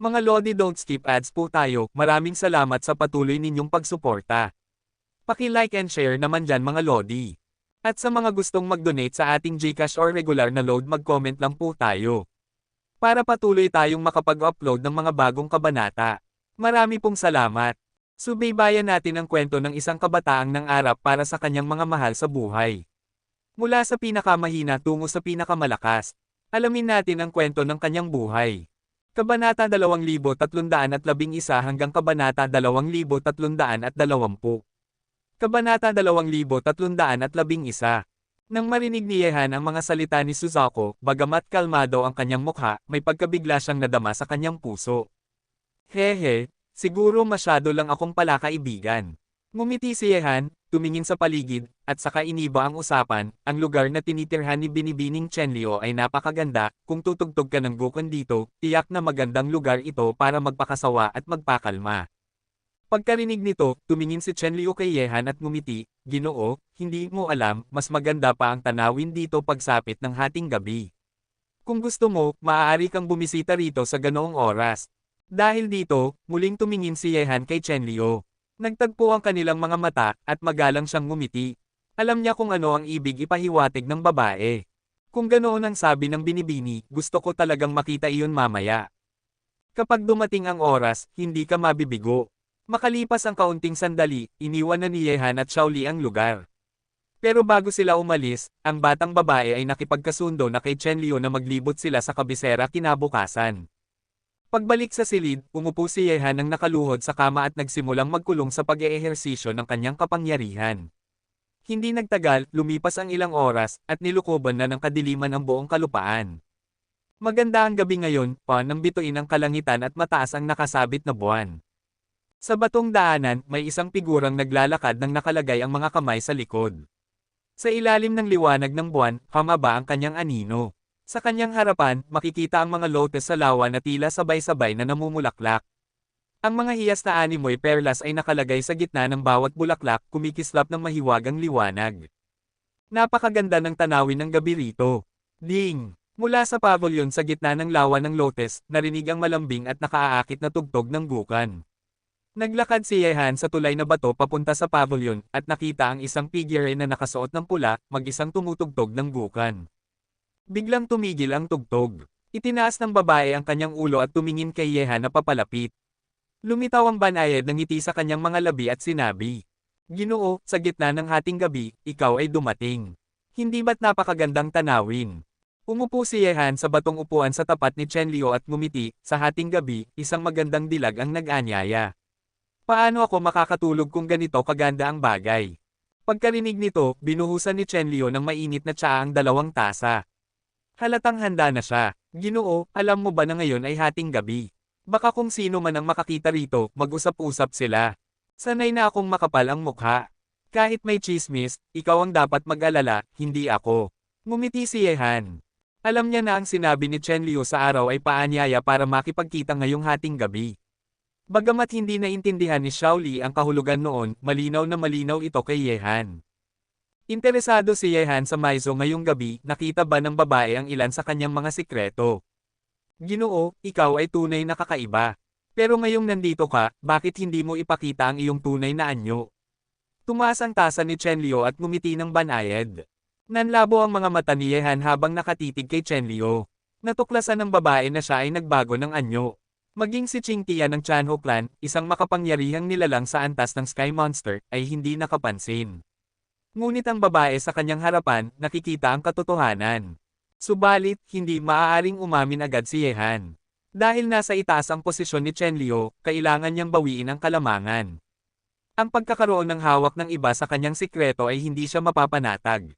Mga Lodi, don't skip ads po tayo, maraming salamat sa patuloy ninyong pagsuporta. Paki-like and share naman dyan mga Lodi. At sa mga gustong mag-donate sa ating GCash or regular na load, mag-comment lang po tayo. Para patuloy tayong makapag-upload ng mga bagong kabanata. Marami pong salamat. Subaybayan natin ang kwento ng isang kabataang nangarap para sa kanyang mga mahal sa buhay. Mula sa pinakamahina tungo sa pinakamalakas. Alamin natin ang kwento ng kanyang buhay. Kabanata 2311 hanggang Kabanata 2320. Kabanata 2311. Nang marinig ni Yehan ang mga salita ni Suzaku, bagamat kalmado ang kanyang mukha, may pagkabigla siyang nadama sa kanyang puso. Hehe, siguro masyado lang akong pala kaibigan. Ngumiti si Yehan, tumingin sa paligid, at saka iniba ang usapan. Ang lugar na tinitirhan ni Binibining Chenlyo ay napakaganda. Kung tutugtog ka ng bukan dito, tiyak na magandang lugar ito para magpakasawa at magpakalma. Pagkarinig nito, tumingin si Chenlyo kay Yehan at ngumiti. Ginoo, hindi mo alam, mas maganda pa ang tanawin dito pagsapit ng hating gabi. Kung gusto mo, maaari kang bumisita rito sa ganoong oras. Dahil dito, muling tumingin si Yehan kay Chenlyo. Nagtagpo ang kanilang mga mata, at magalang siyang ngumiti. Alam niya kung ano ang ibig ipahiwatig ng babae. Kung ganoon ang sabi ng Binibini, gusto ko talagang makita iyon mamaya. Kapag dumating ang oras, hindi ka mabibigo. Makalipas ang kaunting sandali, iniwan na ni Yehan at Shaoli ang lugar. Pero bago sila umalis, ang batang babae ay nakipagkasundo na kay Chenlyo na maglibot sila sa kabisera kinabukasan. Pagbalik sa silid, umupo si Yehan ng nakaluhod sa kama at nagsimulang magkulong sa pag-eehersisyo ng kanyang kapangyarihan. Hindi nagtagal, lumipas ang ilang oras, at nilukoban na ng kadiliman ang buong kalupaan. Maganda ang gabi ngayon, nang bituin ang kalangitan at mataas ang nakasabit na buwan. Sa batong daanan, may isang figurang naglalakad nang nakalagay ang mga kamay sa likod. Sa ilalim ng liwanag ng buwan, pamaba ang kanyang anino. Sa kanyang harapan, makikita ang mga lotus sa lawa na tila sabay-sabay na namumulaklak. Ang mga hiyas na animoy perlas ay nakalagay sa gitna ng bawat bulaklak, kumikislap ng mahiwagang liwanag. Napakaganda ng tanawin ng gabi rito. Ding! Mula sa pavilion sa gitna ng lawa ng lotus, narinig ang malambing at nakaaakit na tugtog ng bukan. Naglakad si Yehan sa tulay na bato papunta sa pavilion, at nakita ang isang figure na nakasuot ng pula, mag-isang tumutugtog ng bukan. Biglang tumigil ang tugtog. Itinaas ng babae ang kanyang ulo at tumingin kay Yehan na papalapit. Lumitaw ang banayad ng ngiti sa kanyang mga labi at sinabi, Ginoo, sa gitna ng hating gabi, ikaw ay dumating. Hindi ba't napakagandang tanawin? Umupo si Yehan sa batong upuan sa tapat ni Chenlyo at ngumiti. Sa hating gabi, isang magandang dilag ang nag-anyaya. Paano ako makakatulog kung ganito kaganda ang bagay? Pagkarinig nito, binuhusan ni Chenlyo ng mainit na tsaa ang 2 tasa. Halatang handa na siya. Ginoo, alam mo ba na ngayon ay hating gabi? Baka kung sino man ang makakita rito, mag-usap-usap sila. Sanay na akong makapal ang mukha. Kahit may chismis, ikaw ang dapat mag-alala, hindi ako. Ngumiti si Yehan. Alam niya na ang sinabi ni Chenlyo sa araw ay paanyaya para makipagkita ngayong hating gabi. Bagamat hindi naintindihan ni Shaoli ang kahulugan noon, malinaw na malinaw ito kay Yehan. Interesado si Yehan sa Maizo ngayong gabi, nakita ba ng babae ang ilan sa kanyang mga sikreto? Ginoo, ikaw ay tunay na kakaiba. Pero ngayong nandito ka, bakit hindi mo ipakita ang iyong tunay na anyo? Tumaas ang tasa ni Chenlyo at ngumiti ng banayad. Nanlabo ang mga mata ni Yehan habang nakatitig kay Chenlyo. Natuklasan ng babae na siya ay nagbago ng anyo. Maging si Qingtia ng Chanho clan, isang makapangyarihang nilalang sa antas ng Sky Monster, ay hindi nakapansin. Ngunit ang babae sa kanyang harapan, nakikita ang katotohanan. Subalit, hindi maaaring umamin agad si Yehan. Dahil nasa itaas ang posisyon ni Chenlyo, kailangan niyang bawiin ang kalamangan. Ang pagkakaroon ng hawak ng iba sa kanyang sikreto ay hindi siya mapapanatag.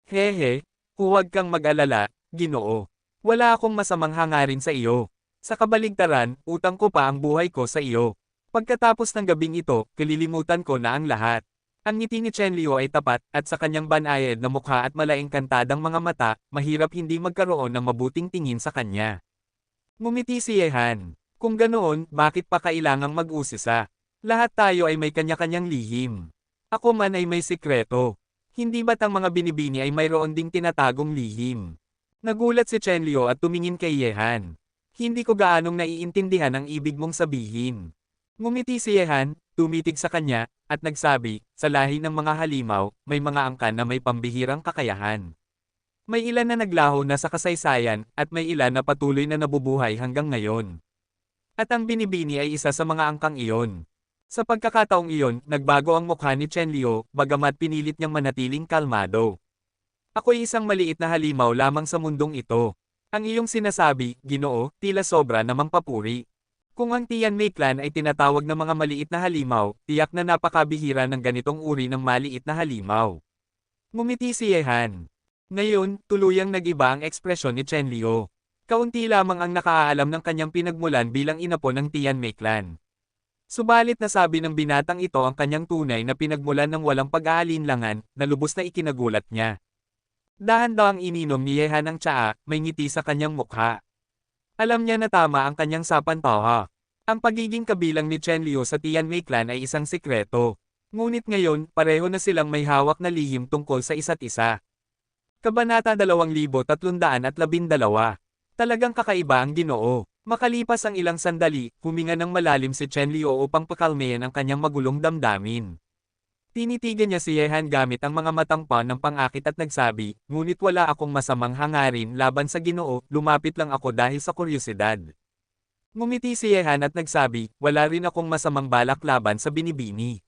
Hehe, huwag kang mag-alala, Ginoo. Wala akong masamang hangarin sa iyo. Sa kabaligtaran, utang ko pa ang buhay ko sa iyo. Pagkatapos ng gabing ito, kalilimutan ko na ang lahat. Ang ngiti ni Chenlyo ay tapat, at sa kanyang banayad na mukha at malaing kantadang mga mata, mahirap hindi magkaroon ng mabuting tingin sa kanya. Ngumiti si Yehan. Kung ganoon, bakit pa kailangang mag-usisa? Lahat tayo ay may kanya-kanyang lihim. Ako man ay may sikreto. Hindi ba't ang mga Binibini ay mayroon ding tinatagong lihim? Nagulat si Chenlyo at tumingin kay Yehan. Hindi ko gaanong naiintindihan ang ibig mong sabihin. Ngumiti si Yehan, tumitig sa kanya, at nagsabi, sa lahi ng mga halimaw, may mga angkan na may pambihirang kakayahan. May ilan na naglaho na sa kasaysayan, at may ilan na patuloy na nabubuhay hanggang ngayon. At ang binibini ay isa sa mga angkang iyon. Sa pagkakataong iyon, nagbago ang mukha ni Chen Liu, bagamat pinilit niyang manatiling kalmado. Ako'y isang maliit na halimaw lamang sa mundong ito. Ang iyong sinasabi, Ginoo, tila sobra namang papuri. Kung ang Tian Mei clan ay tinatawag na mga maliit na halimaw, tiyak na napakabihira ng ganitong uri ng maliit na halimaw. Ngumiti si Yehan. Ngayon, tuluyang nag-iba ang ekspresyon ni Chen Liu. Kaunti lamang ang nakaalam ng kanyang pinagmulan bilang inapo ng Tian Mei clan. Subalit nasabi ng binatang ito ang kanyang tunay na pinagmulan ng walang pag-aalinlangan, na lubos na ikinagulat niya. Dahan-dahang ininom ni Yehan ang tsaa, may ngiti sa kanyang mukha. Alam niya na tama ang kanyang sapantaha. Ang pagiging kabilang ni Chen Liu sa Tian Mei clan ay isang sikreto. Ngunit ngayon, pareho na silang may hawak na lihim tungkol sa isa't isa. Kabanata 2312. Talagang kakaiba ang Ginoo. Makalipas ang ilang sandali, huminga ng malalim si Chen Liu upang pakalmayan ang kanyang magulong damdamin. Tinitigan niya si Yehan gamit ang mga matang pa ng pangakit at nagsabi, ngunit wala akong masamang hangarin laban sa Ginoo, lumapit lang ako dahil sa kuryosidad. Ngumiti si Yehan at nagsabi, wala rin akong masamang balak laban sa binibini.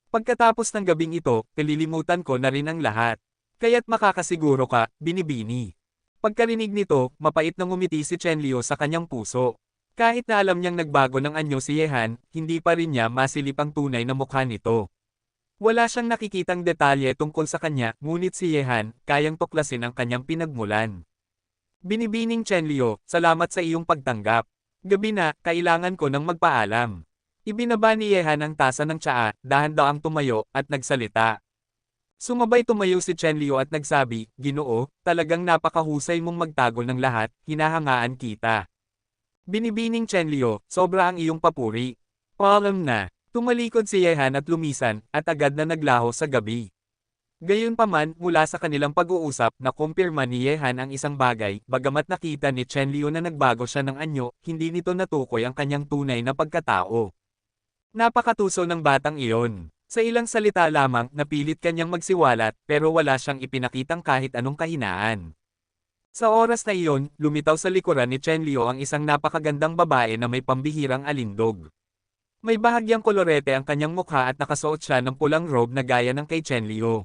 Pagkatapos ng gabing ito, kalilimutan ko na rin ang lahat. Kaya't makakasiguro ka, binibini. Pagkarinig nito, mapait na ngumiti si Chen Liu sa kanyang puso. Kahit na alam niyang nagbago ng anyo si Yehan, hindi pa rin niya masilip ang tunay na mukha nito. Wala siyang nakikitang detalye tungkol sa kanya, ngunit si Yehan, kayang tuklasin ang kanyang pinagmulan. Binibining Chen Liu, salamat sa iyong pagtanggap. Gabi na, kailangan ko nang magpaalam. Ibinaba ni Yehan ang tasa ng tsaa, dahan-daang tumayo, at nagsalita. Sumabay tumayo si Chen Liu at nagsabi, Ginoo, talagang napakahusay mong magtago ng lahat, hinahangaan kita. Binibining Chen Liu, sobra ang iyong papuri. Paalam na. Tumalikod si Yehan at lumisan, at agad na naglaho sa gabi. Gayunpaman, mula sa kanilang pag-uusap, nakumpirma ni Yehan ang isang bagay, bagamat nakita ni Chen Liu na nagbago siya ng anyo, hindi nito natukoy ang kanyang tunay na pagkatao. Napakatuso ng batang iyon. Sa ilang salita lamang, napilit kanyang magsiwalat, pero wala siyang ipinakitang kahit anong kahinaan. Sa oras na iyon, lumitaw sa likuran ni Chen Liu ang isang napakagandang babae na may pambihirang alindog. May bahagyang kolorete ang kanyang mukha at nakasuot siya ng pulang robe na gaya ng kay Chen Liu.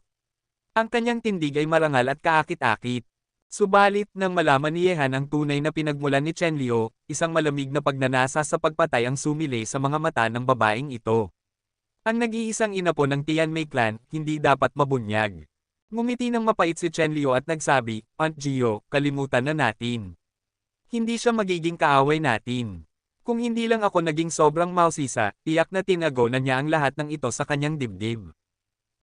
Ang kanyang tindig ay marangal at kaakit-akit. Subalit, nang malaman ni Yehan ang tunay na pinagmulan ni Chen Liu, isang malamig na pagnanasa sa pagpatay ang sumilay sa mga mata ng babaeng ito. Ang nag-iisang inapo ng Tian Mei clan, hindi dapat mabunyag. Ngumiti ng mapait si Chen Liu at nagsabi, Aunt Gio, kalimutan na natin. Hindi siya magiging kaaway natin. Kung hindi lang ako naging sobrang mausisa, tiyak na tinago na niya ang lahat ng ito sa kanyang dibdib.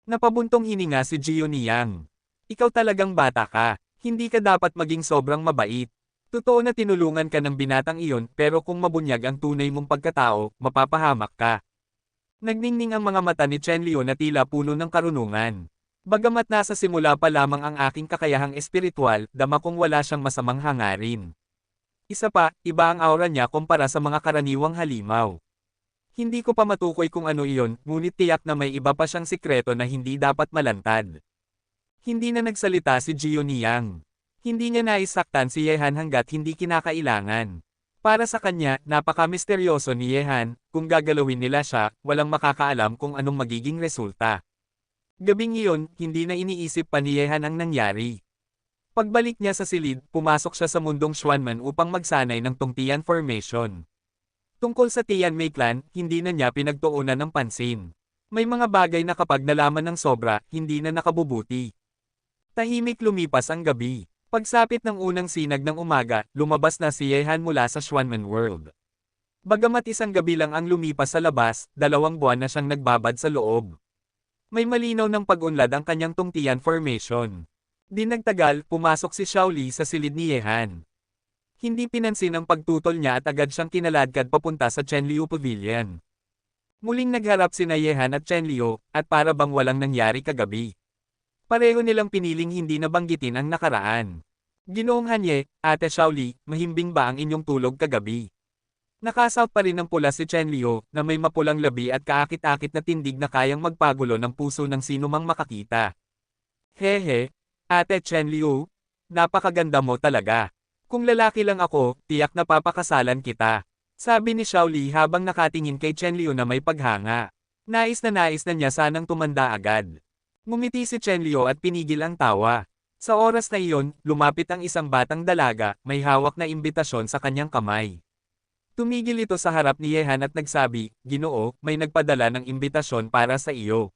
Napabuntong hininga si Gio Niyang. Ikaw talagang bata ka, hindi ka dapat maging sobrang mabait. Totoo na tinulungan ka ng binatang iyon pero kung mabunyag ang tunay mong pagkatao, mapapahamak ka. Nagningning ang mga mata ni Chen Liu na tila puno ng karunungan. Bagamat nasa simula pa lamang ang aking kakayahang espiritual, dama kong wala siyang masamang hangarin. Isa pa, iba ang aura niya kumpara sa mga karaniwang halimaw. Hindi ko pa matukoy kung ano iyon, ngunit tiyak na may iba pa siyang sikreto na hindi dapat malantad. Hindi na nagsalita si Gio Niyang. Hindi niya naisaktan si Yehan hanggat hindi kinakailangan. Para sa kanya, napaka-misteryoso ni Yehan, kung gagalawin nila siya, walang makakaalam kung anong magiging resulta. Gabing iyon, hindi na iniisip pa ni Yehan ang nangyari. Pagbalik niya sa silid, pumasok siya sa mundong Xuanman upang magsanay ng Tongtian Formation. Tungkol sa Tian Mei clan, hindi na niya pinagtuunan ng pansin. May mga bagay na kapag nalaman ng sobra, hindi na nakabubuti. Tahimik lumipas ang gabi. Pagsapit ng unang sinag ng umaga, lumabas na si Yehan mula sa Xuanman World. Bagamat isang gabi lang ang lumipas sa labas, 2 buwan na siyang nagbabad sa loob. May malinaw ng pag-unlad ang kanyang Tongtian Formation. Di nagtagal, pumasok si Xiaoli sa silid ni Yehan. Hindi pinansin ang pagtutol niya at agad siyang kinaladkad papunta sa Chen Liu Pavilion. Muling nagharap sina Yehan at Chen Liu, at para bang walang nangyari kagabi. Pareho nilang piniling hindi nabanggitin ang nakaraan. Ginoong Hanye, Ate Shaoli, mahimbing ba ang inyong tulog kagabi? Nakasout pa rin ng pula si Chen Liu, na may mapulang labi at kaakit-akit na tindig na kayang magpagulo ng puso ng sinumang makakita. Hehe, Ate Chen Liu, napakaganda mo talaga. Kung lalaki lang ako, tiyak na papakasalan kita. Sabi ni Shaoli habang nakatingin kay Chen Liu na may paghanga. Nais na niya sanang tumanda agad. Ngumiti si Chen Liu at pinigil ang tawa. Sa oras na iyon, lumapit ang isang batang dalaga, may hawak na imbitasyon sa kanyang kamay. Tumigil ito sa harap ni Yehan at nagsabi, Ginoo, may nagpadala ng imbitasyon para sa iyo.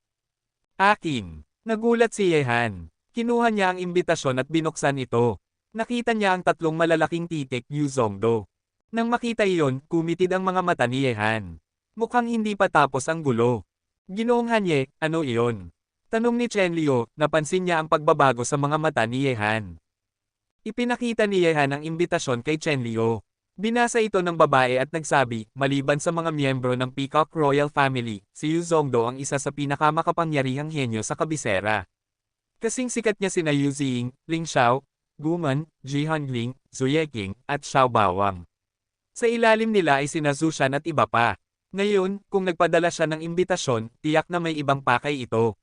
Akin. Nagulat si Yehan. Kinuha niya ang imbitasyon at binuksan ito. Nakita niya ang tatlong malalaking titik, Yu Zongdo. Nang makita iyon, kumitid ang mga mata ni Yehan. Mukhang hindi pa tapos ang gulo. Ginoong Hanye, ano iyon? Tanong ni Chen Liu, napansin niya ang pagbabago sa mga mata ni Yehan. Ipinakita ni Yehan ang imbitasyon kay Chen Liu. Binasa ito ng babae at nagsabi, maliban sa mga miyembro ng Peacock Royal Family, si Yu Zongdo ang isa sa pinakamakapangyarihang henyo sa kabisera. Kasing sikat niya sina Yu Ziying, Ling Xiao, Guman, Ji Hanling, Zhu Yeqing, at Xiao Bawang. Sa ilalim nila ay sina Zhu Shan at iba pa. Ngayon, kung nagpadala siya ng imbitasyon, tiyak na may ibang pakay ito.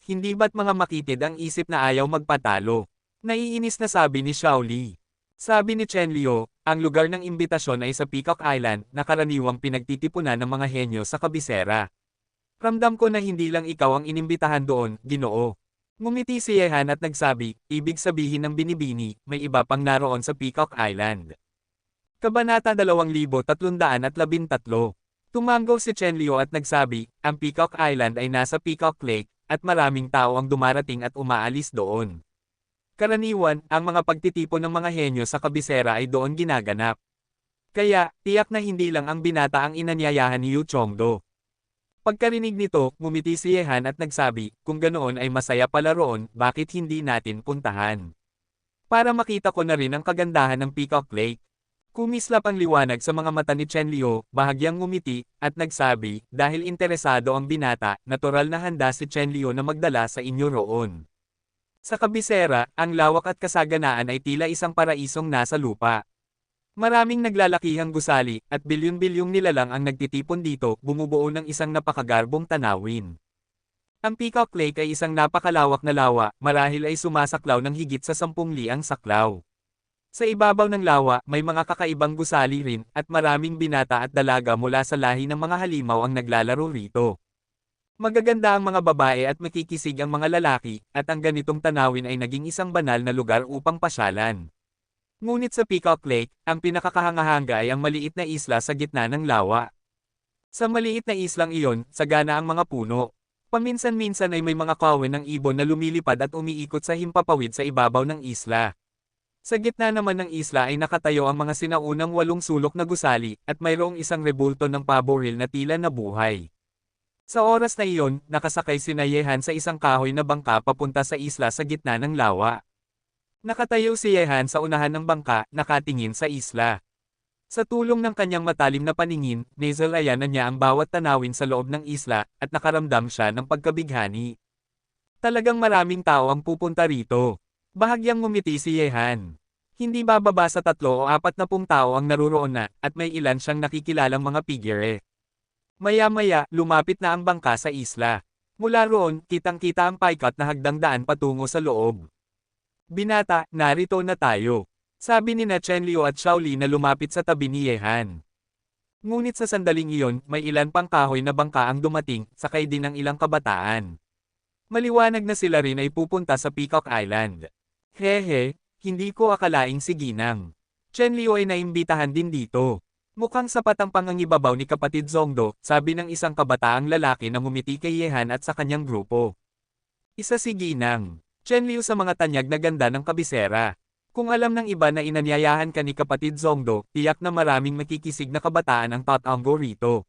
Hindi ba't mga makitid ang isip na ayaw magpatalo? Naiinis na sabi ni Shaoli. Sabi ni Chen Liu, ang lugar ng imbitasyon ay sa Peacock Island na karaniwang pinagtitipunan ng mga henyo sa kabisera. Ramdam ko na hindi lang ikaw ang inimbitahan doon, Ginoo. Ngumiti si Yehan at nagsabi, ibig sabihin ng binibini, may iba pang naroon sa Peacock Island. Kabanata 2313. Tumanggaw si Chen Liu at nagsabi, ang Peacock Island ay nasa Peacock Lake, at maraming tao ang dumarating at umaalis doon. Karaniwan, ang mga pagtitipon ng mga henyo sa kabisera ay doon ginaganap. Kaya, tiyak na hindi lang ang binata ang inanyayahan ni Yu Chongdo. Pagkarinig nito, ngumiti si Yehan at nagsabi, kung ganoon ay masaya pala roon, bakit hindi natin puntahan? Para makita ko na rin ang kagandahan ng Peacock Lake. Kumislap ang liwanag sa mga mata ni Chen Liu, bahagyang ngumiti, at nagsabi, dahil interesado ang binata, natural na handa si Chen Liu na magdala sa inyo roon. Sa kabisera, ang lawak at kasaganaan ay tila isang paraisong nasa lupa. Maraming naglalakihang gusali, at bilyon-bilyong nilalang ang nagtitipon dito, bumubuo ng isang napakagarbong tanawin. Ang Peacock Lake ay isang napakalawak na lawa, marahil ay sumasaklaw ng higit sa 10 liang saklaw. Sa ibabaw ng lawa, may mga kakaibang gusali rin, at maraming binata at dalaga mula sa lahi ng mga halimaw ang naglalaro rito. Magaganda ang mga babae at makikisig ang mga lalaki, at ang ganitong tanawin ay naging isang banal na lugar upang pasyalan. Ngunit sa Peacock Lake, ang pinakakahanga-hanga ay ang maliit na isla sa gitna ng lawa. Sa maliit na islang iyon, sagana ang mga puno. Paminsan-minsan ay may mga kawin ng ibon na lumilipad at umiikot sa himpapawid sa ibabaw ng isla. Sa gitna naman ng isla ay nakatayo ang mga sinaunang 8 sulok na gusali, at mayroong isang rebulto ng paboril na tila nabuhay. Sa oras na iyon, nakasakay sina Yehan sa isang kahoy na bangka papunta sa isla sa gitna ng lawa. Nakatayo si Yehan sa unahan ng bangka, nakatingin sa isla. Sa tulong ng kanyang matalim na paningin, nasalayan na niya ang bawat tanawin sa loob ng isla, at nakaramdam siya ng pagkabighani. Talagang maraming tao ang pupunta rito. Bahagyang ngumiti si Yehan. Hindi bababa sa 3 o 40 tao ang naruroon na, at may ilan siyang nakikilalang mga figure. Maya-maya, lumapit na ang bangka sa isla. Mula roon, kitang-kita ang paikat na hagdang daan patungo sa loob. Binata, narito na tayo. Sabi ni Chen Liu at Shaoli na lumapit sa tabi ni Yehan. Ngunit sa sandaling iyon, may ilan pang kahoy na bangka ang dumating, sakay din ng ilang kabataan. Maliwanag na sila rin ay pupunta sa Peacock Island. Hehe, hindi ko akalaing si Ginang. Chen Liu ay naimbitahan din dito. Mukhang sapat ang pangangibabaw ni kapatid Zongdo, sabi ng isang kabataang lalaki na ngumiti kay Yehan at sa kanyang grupo. Isa si Ginang. Chen Liu sa mga tanyag na ganda ng kabisera. Kung alam ng iba na inanyayahan ka ni kapatid Zongdo, tiyak na maraming makikisig na kabataan ang tatanggo rito.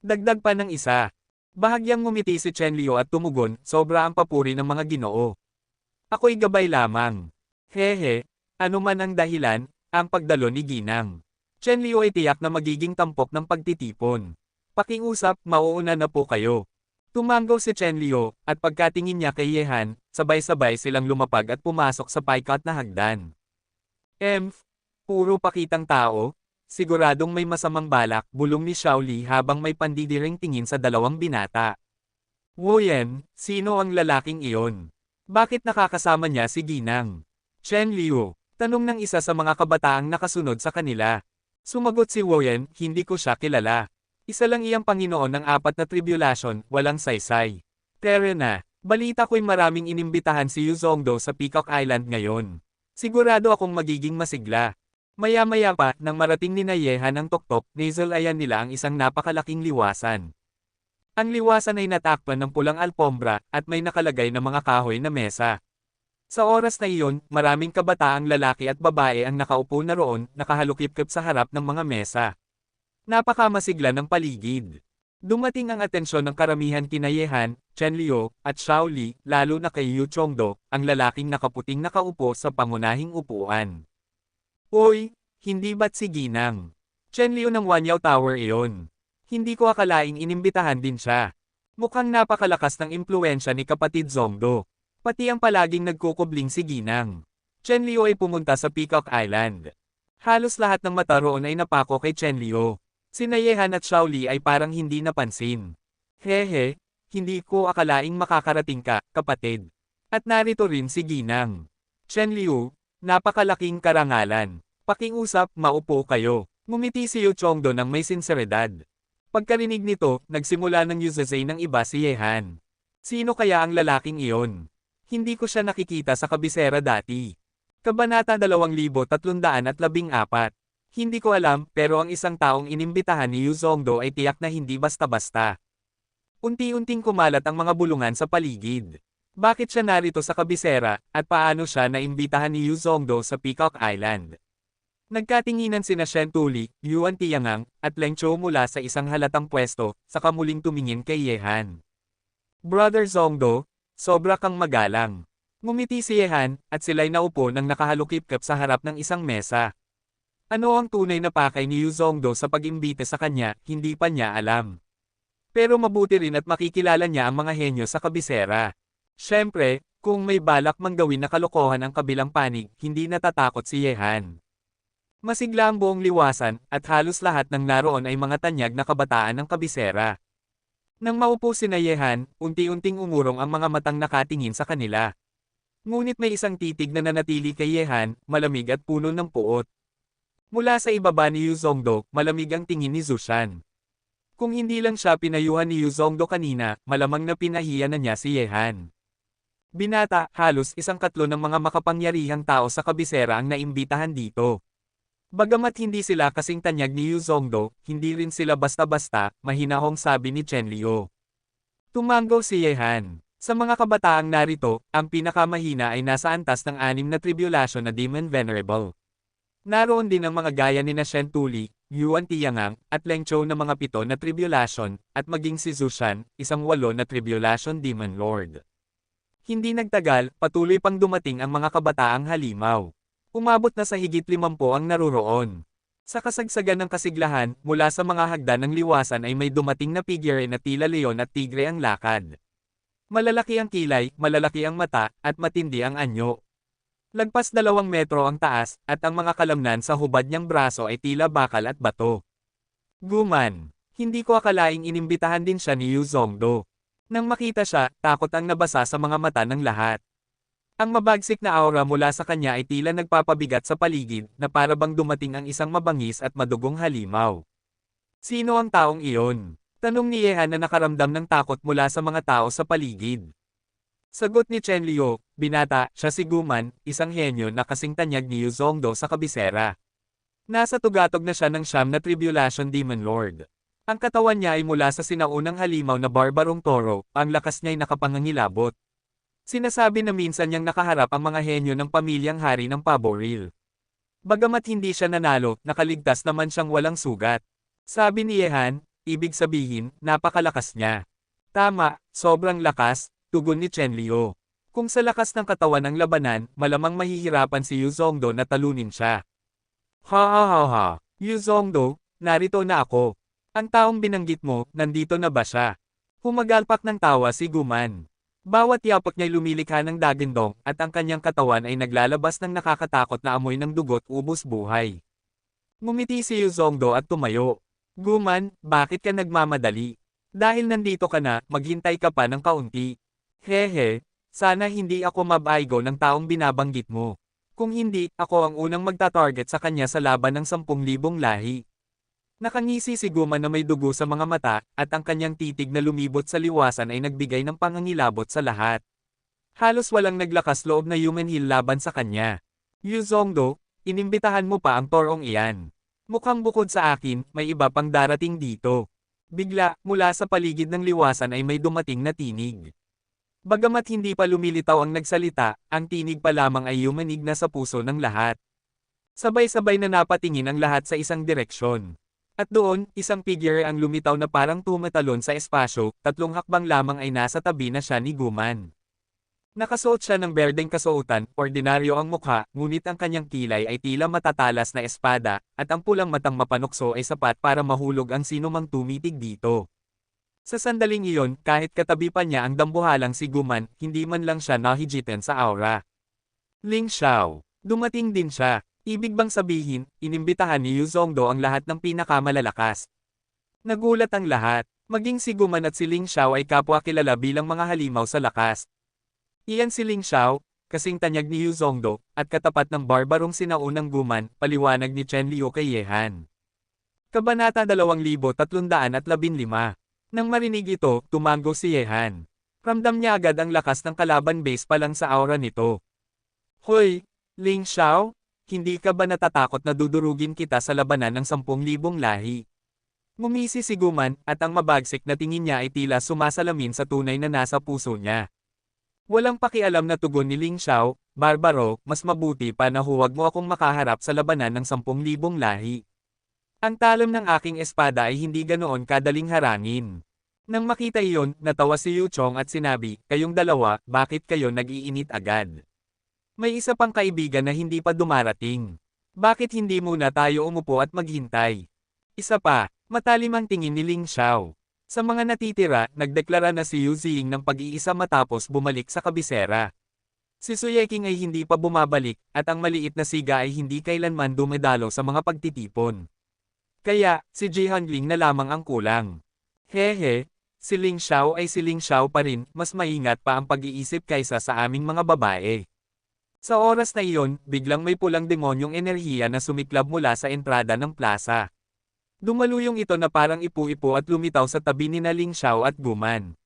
Dagdag pa ng isa. Bahagyang ngumiti si Chen Liu at tumugon, sobra ang papuri ng mga Ginoo. Ako'y gabay lamang. Hehe, ano man ang dahilan, ang pagdalo ni Ginang. Chen Liu ay tiyak na magiging tampok ng pagtitipon. Pakiusap, mauuna na po kayo. Tumanggaw si Chen Liu, at pagkatingin niya kay Yehan, sabay-sabay silang lumapag at pumasok sa paikat na hagdan. Puro pakitang tao? Siguradong may masamang balak, bulong ni Xiaoli habang may pandidiring tingin sa dalawang binata. Woyen, sino ang lalaking iyon? Bakit nakakasama niya si Ginang? Chen Liu, tanong ng isa sa mga kabataang nakasunod sa kanila. Sumagot si Woyen, hindi ko siya kilala. Isa lang iyang Panginoon ng 4 na tribulasyon, walang saysay. Pero na, balita ko'y maraming inimbitahan si Yu Zongdo sa Peacock Island ngayon. Sigurado akong magiging masigla. Maya-maya pa, nang marating ni Nayehan ang tuktok, nasalayan nila ang isang napakalaking liwasan. Ang liwasan ay natakpan ng pulang alpombra, at may nakalagay na mga kahoy na mesa. Sa oras na iyon, maraming kabataang lalaki at babae ang nakaupo na roon, nakahalukip-kip sa harap ng mga mesa. Napakamasigla ng paligid. Dumating ang atensyon ng karamihan kina Yehan, Chen Liu, at Xiaoli, lalo na kay Yu Chongdo, ang lalaking nakaputing nakaupo sa pangunahing upuan. Uy, hindi ba't si Ginang? Chen Liu ng Wanyao Tower iyon. Hindi ko akalaing inimbitahan din siya. Mukhang napakalakas ng impluensya ni kapatid Zongdo. Pati ang palaging nagkukubling si Ginang. Chen Liu ay pumunta sa Peacock Island. Halos lahat ng mata roon ay napako kay Chen Liu. Si Nayehan at Xiaoli ay parang hindi napansin. Hehe, hindi ko akalaing makakarating ka, kapatid. At narito rin si Ginang. Chen Liu, napakalaking karangalan. Pakiusap, maupo kayo. Ngumiti si Yu Chongdo ng may sinseridad. Pagkarinig nito, nagsimula ng yuzazay ng iba si Yehan. Sino kaya ang lalaking iyon? Hindi ko siya nakikita sa kabisera dati. Kabanata 2314. Hindi ko alam, pero ang isang taong inimbitahan ni Yu Zongdo ay tiyak na hindi basta-basta. Unti-unting kumalat ang mga bulungan sa paligid. Bakit siya narito sa kabisera, at paano siya naimbitahan ni Yu Zongdo sa Peacock Island? Nagkatinginan sina Shen Tuli, Yuan Tiangang, at Leng Chou mula sa isang halatang pwesto, saka muling tumingin kay Yehan. Brother Zongdo, sobra kang magalang. Ngumiti si Yehan, at sila'y naupo nang nakahalukip-kip sa harap ng isang mesa. Ano ang tunay na pakay ni Yu Zongdo sa pag-imbite sa kanya, hindi pa niya alam. Pero mabuti rin at makikilala niya ang mga henyo sa kabisera. Siyempre, kung may balak mang gawin na kalokohan ang kabilang panig, hindi natatakot si Yehan. Masigla ang buong liwasan, at halos lahat ng naroon ay mga tanyag na kabataan ng kabisera. Nang maupo si Yehan, unti-unting umurong ang mga matang nakatingin sa kanila. Ngunit may isang titig na nanatili kay Yehan, malamig at puno ng puot. Mula sa ibaba ni Yu Zongdo, malamig ang tingin ni Zushan. Kung hindi lang siya pinayuhan ni Yu Zongdo kanina, malamang na pinahiya na niya si Yehan. Binata, halos 1/3 ng mga makapangyarihang tao sa kabisera ang naimbitahan dito. Bagamat hindi sila kasing tanyag ni Yu Zongdo, hindi rin sila basta-basta, mahinahong sabi ni Chen Liu. Tumango si Yehan. Sa mga kabataang narito, ang pinakamahina ay nasa antas ng 6 na tribulasyon na Demon Venerable. Naroon din ang mga gaya ni na Shen Tuli, Yuan Tiangang, at Leng Chou na mga 7 na tribulasyon, at maging si Zushan, isang 8 na tribulasyon Demon Lord. Hindi nagtagal, patuloy pang dumating ang mga kabataang halimaw. Umabot na sa higit 50 ang naruroon. Sa kasagsagan ng kasiglahan, mula sa mga hagdan ng liwasan ay may dumating na figure na tila leon at tigre ang lakad. Malalaki ang kilay, malalaki ang mata, at matindi ang anyo. Lagpas 2 metro ang taas, at ang mga kalamnan sa hubad niyang braso ay tila bakal at bato. Guman, hindi ko akalaing inimbitahan din siya ni Yu Zongdo. Nang makita siya, takot ang nabasa sa mga mata ng lahat. Ang mabagsik na aura mula sa kanya ay tila nagpapabigat sa paligid, na para bang dumating ang isang mabangis at madugong halimaw. Sino ang taong iyon? Tanong ni Yehan na nakaramdam ng takot mula sa mga tao sa paligid. Sagot ni Chen Liu, binata, siya si Guman, isang henyo na kasing tanyag ni Yu Zongdo sa kabisera. Nasa tugatog na siya ng 9 na Tribulation Demon Lord. Ang katawan niya ay mula sa sinaunang halimaw na barbarong toro, ang lakas niya ay nakapangangilabot. Sinasabi na minsan niyang nakaharap ang mga henyo ng pamilyang hari ng Paboril. Bagamat hindi siya nanalo, nakaligtas naman siyang walang sugat. Sabi ni Yehan, ibig sabihin, napakalakas niya. Tama, sobrang lakas, tugon ni Chen Liu. Kung sa lakas ng katawan ng labanan, malamang mahihirapan si Yu Zongdo na talunin siya. Ha ha ha ha, Yu Zongdo, narito na ako. Ang taong binanggit mo, nandito na ba siya? Humagalpak ng tawa si Guman. Bawat yapot niya'y lumilikha ng dagindong at ang kanyang katawan ay naglalabas ng nakakatakot na amoy ng dugo't ubos buhay. Ngumiti si Yuzongdo at tumayo. Guman, bakit ka nagmamadali? Dahil nandito ka na, maghintay ka pa ng kaunti. Hehe, sana hindi ako mabaigo ng taong binabanggit mo. Kung hindi, ako ang unang magta-target sa kanya sa laban ng 10,000 lahi. Nakangisi si Guman na may dugo sa mga mata, at ang kanyang titig na lumibot sa liwasan ay nagbigay ng pangangilabot sa lahat. Halos walang naglakas loob na human heal laban sa kanya. Yuzongdo, inimbitahan mo pa ang torong iyan. Mukhang bukod sa akin, may iba pang darating dito. Bigla, mula sa paligid ng liwasan ay may dumating na tinig. Bagamat hindi pa lumilitaw ang nagsalita, ang tinig pa lamang ay yumanig na sa puso ng lahat. Sabay-sabay na napatingin ang lahat sa isang direksyon. At doon, isang figure ang lumitaw na parang tumatalon sa espasyo, 3 hakbang lamang ay nasa tabi na siya ni Guman. Nakasuot siya ng berdeng kasuotan, ordinaryo ang mukha, ngunit ang kanyang kilay ay tila matatalas na espada, at ang pulang matang mapanukso ay sapat para mahulog ang sinumang tumitig dito. Sa sandaling iyon, kahit katabi pa niya ang dambuhalang si Guman, hindi man lang siya nahijitan sa aura. Ling Xiao. Dumating din siya. Ibig bang sabihin, inimbitahan ni Yuzongdo ang lahat ng pinakamalalakas. Nagulat ang lahat, maging si Guman at si Ling Xiao ay kapwa kilala bilang mga halimaw sa lakas. Iyan si Ling Xiao, kasing tanyag ni Yuzongdo, at katapat ng barbarong sinaunang Guman, paliwanag ni Chen Liu kay Yehan. Kabanata 2315. Nang marinig ito, tumango si Yehan. Ramdam niya agad ang lakas ng kalaban base pa lang sa aura nito. Hoy, Ling Xiao, hindi ka ba natatakot na dudurugin kita sa labanan ng 10,000 lahi? Ngumisi si Guman, at ang mabagsik na tingin niya ay tila sumasalamin sa tunay na nasa puso niya. Walang pakialam na tugon ni Ling Xiao, barbaro, mas mabuti pa na huwag mo akong makaharap sa labanan ng 10,000 lahi. Ang talam ng aking espada ay hindi ganoon kadaling harangin. Nang makita iyon, natawa si Yu Chong at sinabi, kayong dalawa, bakit kayo nag-iinit agad? May isa pang kaibigan na hindi pa dumarating. Bakit hindi muna tayo umupo at maghintay? Isa pa, matalim ang tingin ni Ling Xiao. Sa mga natitira, nagdeklara na si Yu Ziying ng pag-iisa matapos bumalik sa kabisera. Si Suyeking ay hindi pa bumabalik, at ang maliit na siga ay hindi kailanman dumedalo sa mga pagtitipon. Kaya, si Ji Hanling na lamang ang kulang. Hehe, si Ling Xiao ay si Ling Xiao pa rin, mas maingat pa ang pag-iisip kaysa sa aming mga babae. Sa oras na iyon, biglang may pulang demonyong enerhiya na sumiklab mula sa entrada ng plaza. Dumaluyong ito na parang ipu-ipo at lumitaw sa tabi ni Ling Xiao at Guman.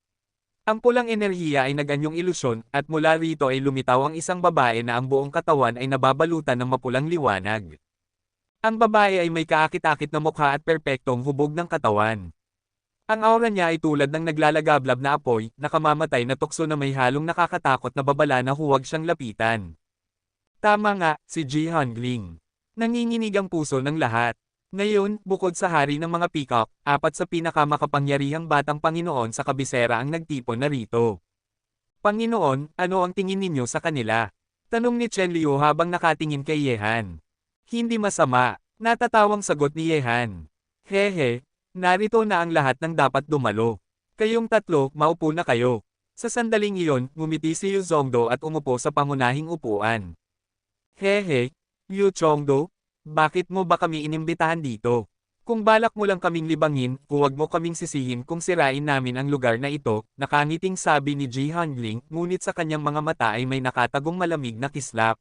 Ang pulang enerhiya ay naganyong ilusyon, at mula rito ay lumitaw ang isang babae na ang buong katawan ay nababalutan ng mapulang liwanag. Ang babae ay may kaakit-akit na mukha at perpektong hubog ng katawan. Ang aura niya ay tulad ng naglalagablab na apoy, nakamamatay na tukso na may halong nakakatakot na babala na huwag siyang lapitan. Tama nga, si Ji Hanling. Nanginginig ang puso ng lahat. Ngayon, bukod sa hari ng mga peacock, 4 sa pinakamakapangyarihang batang Panginoon sa kabisera ang nagtipon na rito. Panginoon, ano ang tingin ninyo sa kanila? Tanong ni Chen Liu habang nakatingin kay Yehan. Hindi masama, natatawang sagot ni Yehan. Hehe, narito na ang lahat ng dapat dumalo. Kayong tatlo, maupo na kayo. Sa sandaling iyon, ngumiti si Yuzongdo at umupo sa pangunahing upuan. Hehe, Yu Chongdo, bakit mo ba kami inimbitahan dito? Kung balak mo lang kaming libangin, huwag mo kaming sisihin kung sirain namin ang lugar na ito, nakangiting sabi ni Ji Hanling, ngunit sa kanyang mga mata ay may nakatagong malamig na kislap.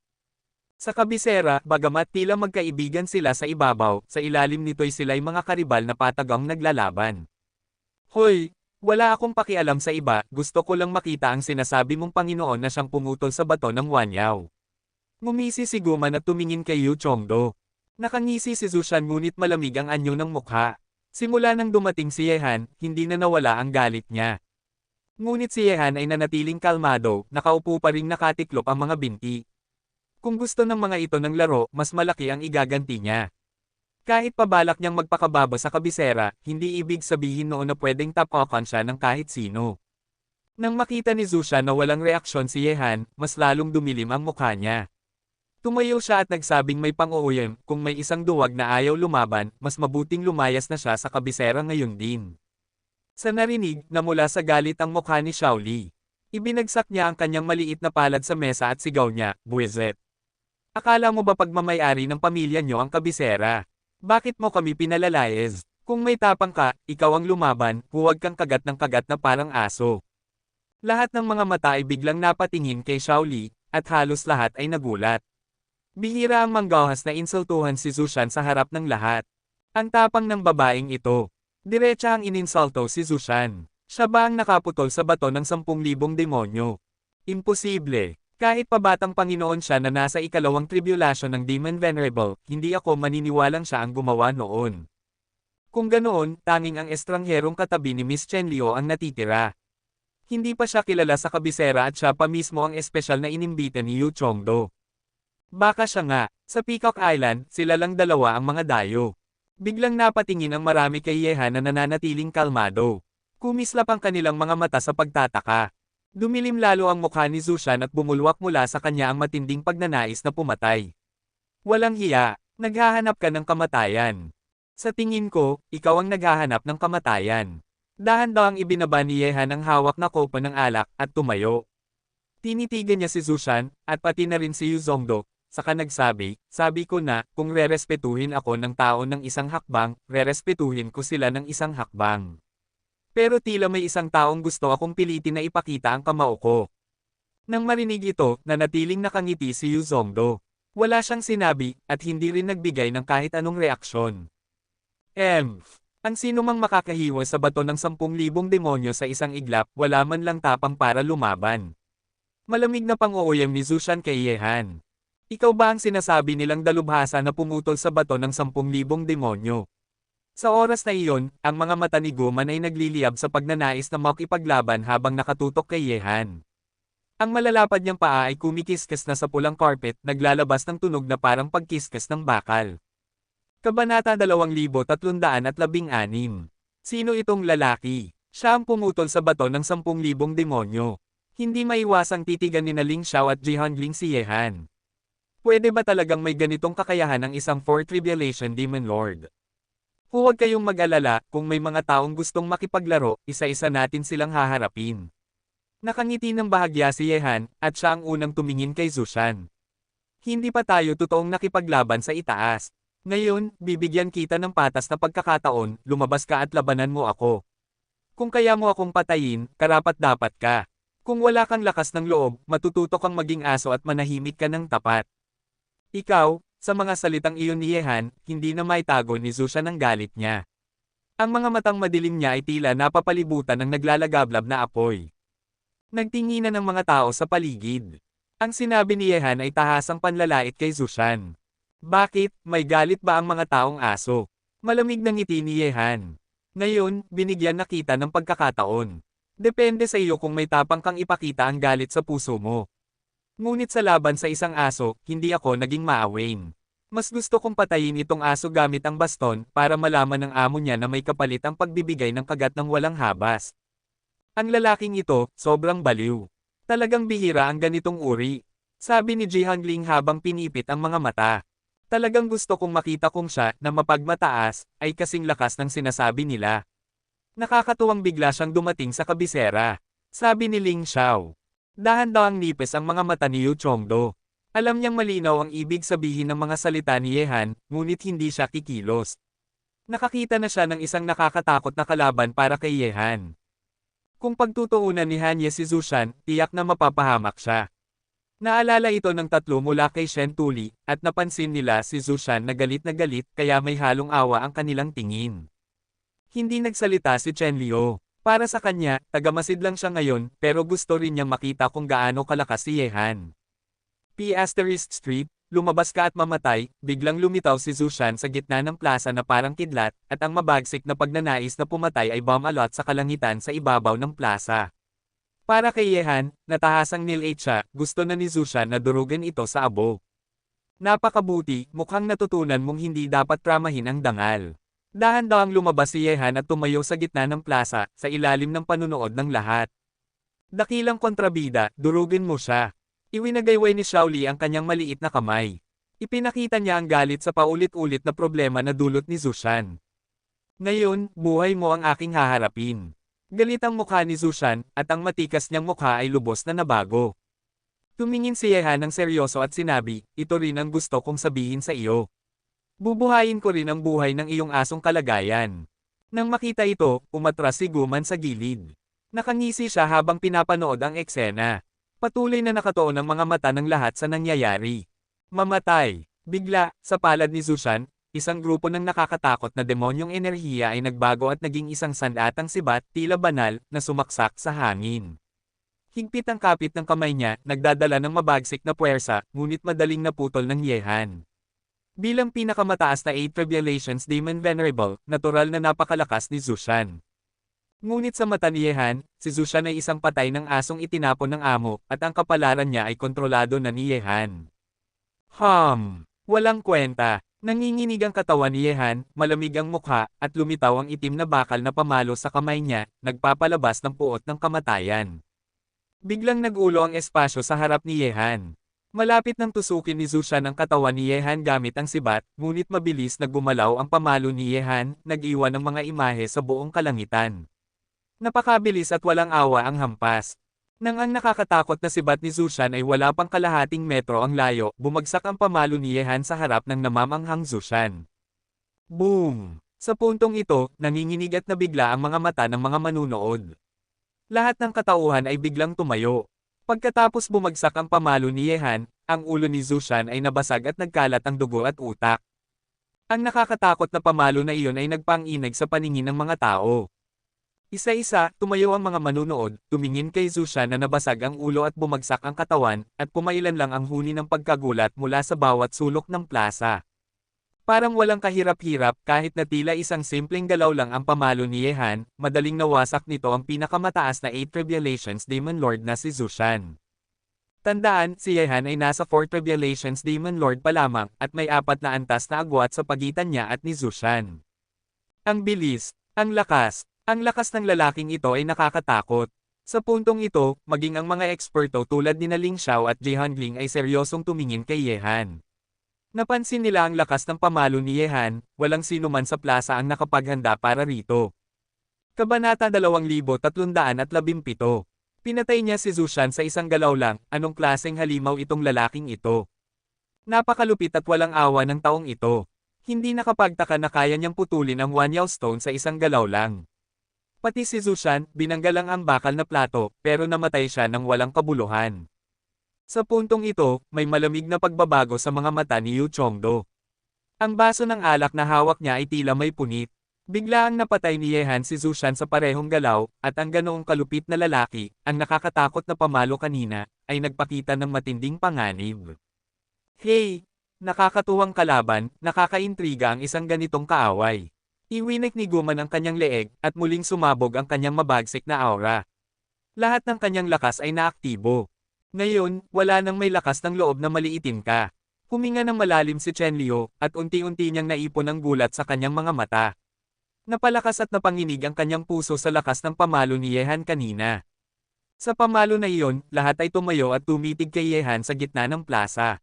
Sa kabisera, bagamat tila magkaibigan sila sa ibabaw, sa ilalim nito'y sila'y mga karibal na patagang naglalaban. Hoy, wala akong pakialam sa iba, gusto ko lang makita ang sinasabi mong Panginoon na siyang pumutol sa bato ng Wanyao. Ngumisi si Guman at tumingin kay Yu Chongdo. Nakangisi si Zushan ngunit malamig ang anyo ng mukha. Simula nang dumating si Yehan, hindi na nawala ang galit niya. Ngunit si Yehan ay nanatiling kalmado, nakaupo pa ring nakatiklop ang mga binti. Kung gusto ng mga ito ng laro, mas malaki ang igaganti niya. Kahit pabalak niyang magpakababa sa kabisera, hindi ibig sabihin noon na pwedeng tapakan siya ng kahit sino. Nang makita ni Zushan na walang reaksyon si Yehan, mas lalong dumilim ang mukha niya. Tumayo siya at nagsabing may pang-uuyam, kung may isang duwag na ayaw lumaban, mas mabuting lumayas na siya sa kabisera ngayon din. Sa narinig, namula sa galit ang mukha ni Xiaoli. Ibinagsak niya ang kanyang maliit na palad sa mesa at sigaw niya, "Buwisit! Akala mo ba pagmamayari ng pamilya niyo ang kabisera? Bakit mo kami pinalalayas? Kung may tapang ka, ikaw ang lumaban, huwag kang kagat ng kagat na parang aso." Lahat ng mga mata ay biglang napatingin kay Shaoli, at halos lahat ay nagulat. Bihira ang manggahas na insultuhan si Zushan sa harap ng lahat. Ang tapang ng babaeng ito. Diretsa ang ininsulto si Zushan. Siya ba ang nakaputol sa bato ng 10,000 demonyo? Imposible. Kahit pa batang Panginoon siya na nasa ikalawang tribulation ng Demon Venerable, hindi ako maniniwalang siya ang gumawa noon. Kung ganoon, tanging ang estrangherong katabi ni Miss Chen Liu ang natitira. Hindi pa siya kilala sa kabisera at siya pa mismo ang espesyal na inimbita ni Yu Chongdo. Baka siya nga, sa Peacock Island, sila lang dalawa ang mga dayo. Biglang napatingin ang marami kay Yehan na nananatiling kalmado. Kumislap ang kanilang mga mata sa pagtataka. Dumilim lalo ang mukha ni Zushan at bumulwak mula sa kanya ang matinding pagnanais na pumatay. Walang hiya, naghahanap ka ng kamatayan. Sa tingin ko, ikaw ang naghahanap ng kamatayan. Dahan-dahang ibinaba ni Yehan ang hawak na kopa ng alak at tumayo. Tinitigan niya si Zushan, at pati na rin si Yu Zongdo, saka nagsabi, "Sabi ko na, kung rerespetuhin ako ng tao ng isang hakbang, rerespetuhin ko sila ng isang hakbang. Pero tila may isang taong gusto akong pilitin na ipakita ang kamao ko." Nang marinig ito, nanatiling nakangiti si Yu Zongdo. Wala siyang sinabi, at hindi rin nagbigay ng kahit anong reaksyon. Ang sinumang makakahiwa sa bato ng 10,000 demonyo sa isang iglap, wala man lang tapang para lumaban. Malamig na pang-uuyam ni Zushan kay Yehan. Ikaw ba ang sinasabi nilang dalubhasa na pumutol sa bato ng 10,000 demonyo? Sa oras na iyon, ang mga mata ni Guman ay nagliliyab sa pagnanais na makipaglaban habang nakatutok kay Yehan. Ang malalapad niyang paa ay kumikiskas na sa pulang carpet, naglalabas ng tunog na parang pagkiskas ng bakal. Kabanata 2316. Sino itong lalaki? Siya ang pumutol sa bato ng 10,000 demonyo. Hindi maiwasang titigan ni Ling Xiao at Jihanling si Yehan. Pwede ba talagang may ganitong kakayahan ang isang Fourth Tribulation Demon Lord? Huwag kayong mag-alala, kung may mga taong gustong makipaglaro, isa-isa natin silang haharapin. Nakangiti ng bahagya si Yehan, at siya ang unang tumingin kay Zushan. Hindi pa tayo totoong nakipaglaban sa itaas. Ngayon, bibigyan kita ng patas na pagkakataon, lumabas ka at labanan mo ako. Kung kaya mo akong patayin, karapat-dapat ka. Kung wala kang lakas ng loob, matututo kang maging aso at manahimik ka ng tapat. Ikaw, sa mga salitang iyon ni Yehan, hindi na maitago ni Zushan ang galit niya. Ang mga matang madilim niya ay tila napapalibutan ng naglalagablab na apoy. Nagtinginan ng mga tao sa paligid. Ang sinabi ni Yehan ay tahasang panlalait kay Zushan. Bakit, may galit ba ang mga taong aso? Malamig na ngiti ni Yehan. Ngayon, binigyan na kita ng pagkakataon. Depende sa iyo kung may tapang kang ipakita ang galit sa puso mo. Ngunit sa laban sa isang aso, hindi ako naging maawain. Mas gusto kong patayin itong aso gamit ang baston para malaman ng amo niya na may kapalit ang pagbibigay ng kagat ng walang habas. Ang lalaking ito, sobrang baliw. Talagang bihira ang ganitong uri. Sabi ni Jihanling habang pinipit ang mga mata. Talagang gusto kong makita kung siya, na mapagmataas, ay kasing lakas ng sinasabi nila. Nakakatuwang bigla siyang dumating sa kabisera. Sabi ni Ling Xiao. Dahan-dahang nipis ang mga mata ni Yu Chongdo. Alam niyang malinaw ang ibig sabihin ng mga salita ni Yehan, ngunit hindi siya kikilos. Nakakita na siya ng isang nakakatakot na kalaban para kay Yehan. Kung pagtutuunan ni Hanye si Zushan, tiyak na mapapahamak siya. Naalala ito ng tatlo mula kay Shen Tuli, at napansin nila si Zushan na galit kaya may halong awa ang kanilang tingin. Hindi nagsalita si Chen Liu. Para sa kanya, tagamasid lang siya ngayon, pero gusto rin niyang makita kung gaano kalakas si Yehan. P** Street, lumabas ka at mamatay, biglang lumitaw si Zushan sa gitna ng plaza na parang kidlat, at ang mabagsik na pagnanais na pumatay ay bumalot sa kalangitan sa ibabaw ng plaza. Para kay Yehan, natahasang nilate siya, gusto na ni Zushan na durugan ito sa abo. Napakabuti, mukhang natutunan mong hindi dapat pramahin ang dangal. Dahan-dahang lumabas si Yehan at tumayo sa gitna ng plaza, sa ilalim ng panunood ng lahat. Dakilang kontrabida, durugin mo siya. Iwinagayway ni Shaoli ang kanyang maliit na kamay. Ipinakita niya ang galit sa paulit-ulit na problema na dulot ni Zushan. Ngayon, buhay mo ang aking haharapin. Galit ang mukha ni Zushan, at ang matikas niyang mukha ay lubos na nabago. Tumingin si Yehan ng seryoso at sinabi, ito rin ang gusto kong sabihin sa iyo. Bubuhayin ko rin ang buhay ng iyong asong kalagayan. Nang makita ito, umatras si Guman sa gilid. Nakangisi siya habang pinapanood ang eksena. Patuloy na nakatuon ang mga mata ng lahat sa nangyayari. Mamatay. Bigla, sa palad ni Zushan, isang grupo ng nakakatakot na demonyong enerhiya ay nagbago at naging isang sandatang sibat, tila banal, na sumaksak sa hangin. Higpit ang kapit ng kamay niya, nagdadala ng mabagsik na puwersa, ngunit madaling naputol ng Yehan. Bilang pinakamataas na 8 Revelations Demon Venerable, natural na napakalakas ni Zushan. Ngunit sa mata ni Yehan, si Zushan ay isang patay ng asong itinapon ng amo, at ang kapalaran niya ay kontrolado na ni Yehan. Walang kwenta. Nanginginig ang katawan ni Yehan, malamig ang mukha, at lumitaw ang itim na bakal na pamalo sa kamay niya, nagpapalabas ng puot ng kamatayan. Biglang nag-ulo ang espasyo sa harap ni Yehan. Malapit nang tusukin ni Zushan ang katawan ni Yehan gamit ang sibat, ngunit mabilis na gumalaw ang pamalo ni Yehan, nag-iwan ng mga imahe sa buong kalangitan. Napakabilis at walang awa ang hampas. Nang ang nakakatakot na sibat ni Zushan ay wala pang kalahating metro ang layo, bumagsak ang pamalo ni Yehan sa harap ng namamanghang Zushan. Boom! Sa puntong ito, nanginginig at nabigla ang mga mata ng mga manunood. Lahat ng katauhan ay biglang tumayo. Pagkatapos bumagsak ang pamalo ni Yehan, ang ulo ni Zushan ay nabasag at nagkalat ang dugo at utak. Ang nakakatakot na pamalo na iyon ay nagpang-inag sa paningin ng mga tao. Isa-isa, tumayo ang mga manunood, tumingin kay Zushan na nabasag ang ulo at bumagsak ang katawan, at pumailan lang ang huni ng pagkagulat mula sa bawat sulok ng plaza. Parang walang kahirap-hirap kahit na tila isang simpleng galaw lang ang pamalo ni Yehan, madaling nawasak nito ang pinakamataas na 8 Revelations Demon Lord na si Zushan. Tandaan, si Yehan ay nasa 4 Revelations Demon Lord pa lamang, at may 4 na antas na agwat sa pagitan niya at ni Zushan. Ang bilis, ang lakas. Ang lakas ng lalaking ito ay nakakatakot. Sa puntong ito, maging ang mga eksperto tulad ni Ling Xiao at Jihanling ay seryosong tumingin kay Yehan. Napansin nila ang lakas ng pamalo ni Yehan, walang sino man sa plaza ang nakapaghanda para rito. Kabanata 2317. Pinatay niya si Zushan sa isang galaw lang, anong klaseng halimaw itong lalaking ito? Napakalupit at walang awa ng taong ito. Hindi nakapagtaka na kaya niyang putulin ang Wanyao Stone sa isang galaw lang. Pati si Zushan, binanggalang ang bakal na plato, pero namatay siya ng walang kabuluhan. Sa puntong ito, may malamig na pagbabago sa mga mata ni Yu Chongdo. Ang baso ng alak na hawak niya ay tila may punit. Biglaang napatay ni Yehan si Zushan sa parehong galaw, at ang ganoong kalupit na lalaki, ang nakakatakot na pamalo kanina, ay nagpakita ng matinding panganib. Hey! Nakakatuwang kalaban, nakakaintriga ang isang ganitong kaaway. Iwinek ni Guman ang kanyang leeg, at muling sumabog ang kanyang mabagsik na aura. Lahat ng kanyang lakas ay naaktibo. Ngayon, wala nang may lakas ng loob na maliitin ka. Huminga ng malalim si Chen Liu, at unti-unti niyang naipon ang gulat sa kanyang mga mata. Napalakas at napanginig ang kanyang puso sa lakas ng pamalo ni Yehan kanina. Sa pamalo na iyon, lahat ay tumayo at tumitig kay Yehan sa gitna ng plaza.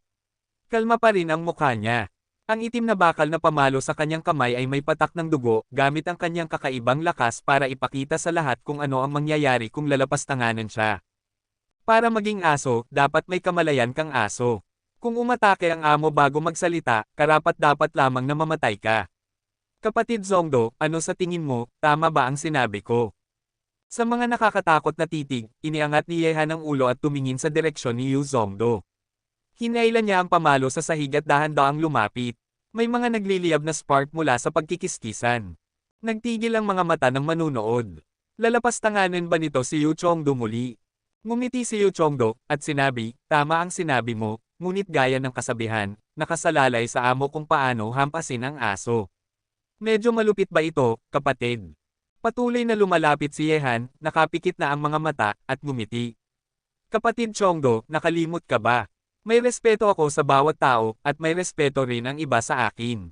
Kalma pa rin ang mukha niya. Ang itim na bakal na pamalo sa kanyang kamay ay may patak ng dugo, gamit ang kanyang kakaibang lakas para ipakita sa lahat kung ano ang mangyayari kung lalapastanganan siya. Para maging aso, dapat may kamalayan kang aso. Kung umatake ang amo bago magsalita, karapat-dapat lamang na mamatay ka. Kapatid Zongdo, ano sa tingin mo, tama ba ang sinabi ko? Sa mga nakakatakot na titig, iniangat ni Yehan ang ulo at tumingin sa direksyon ni Yu Zongdo. Hinailan niya ang pamalo sa sahig at dahan-daang lumapit. May mga nagliliyab na spark mula sa pagkikiskisan. Nagtigil ang mga mata ng manunood. Lalapastanganan ba nito si Yu Chongdo muli? Ngumiti si Yu Chongdo, at sinabi, tama ang sinabi mo, ngunit gaya ng kasabihan, nakasalalay sa amo kung paano hampasin ang aso. Medyo malupit ba ito, kapatid? Patuloy na lumalapit si Yehan, nakapikit na ang mga mata, at ngumiti. Kapatid Chongdo, nakalimot ka ba? May respeto ako sa bawat tao, at may respeto rin ang iba sa akin.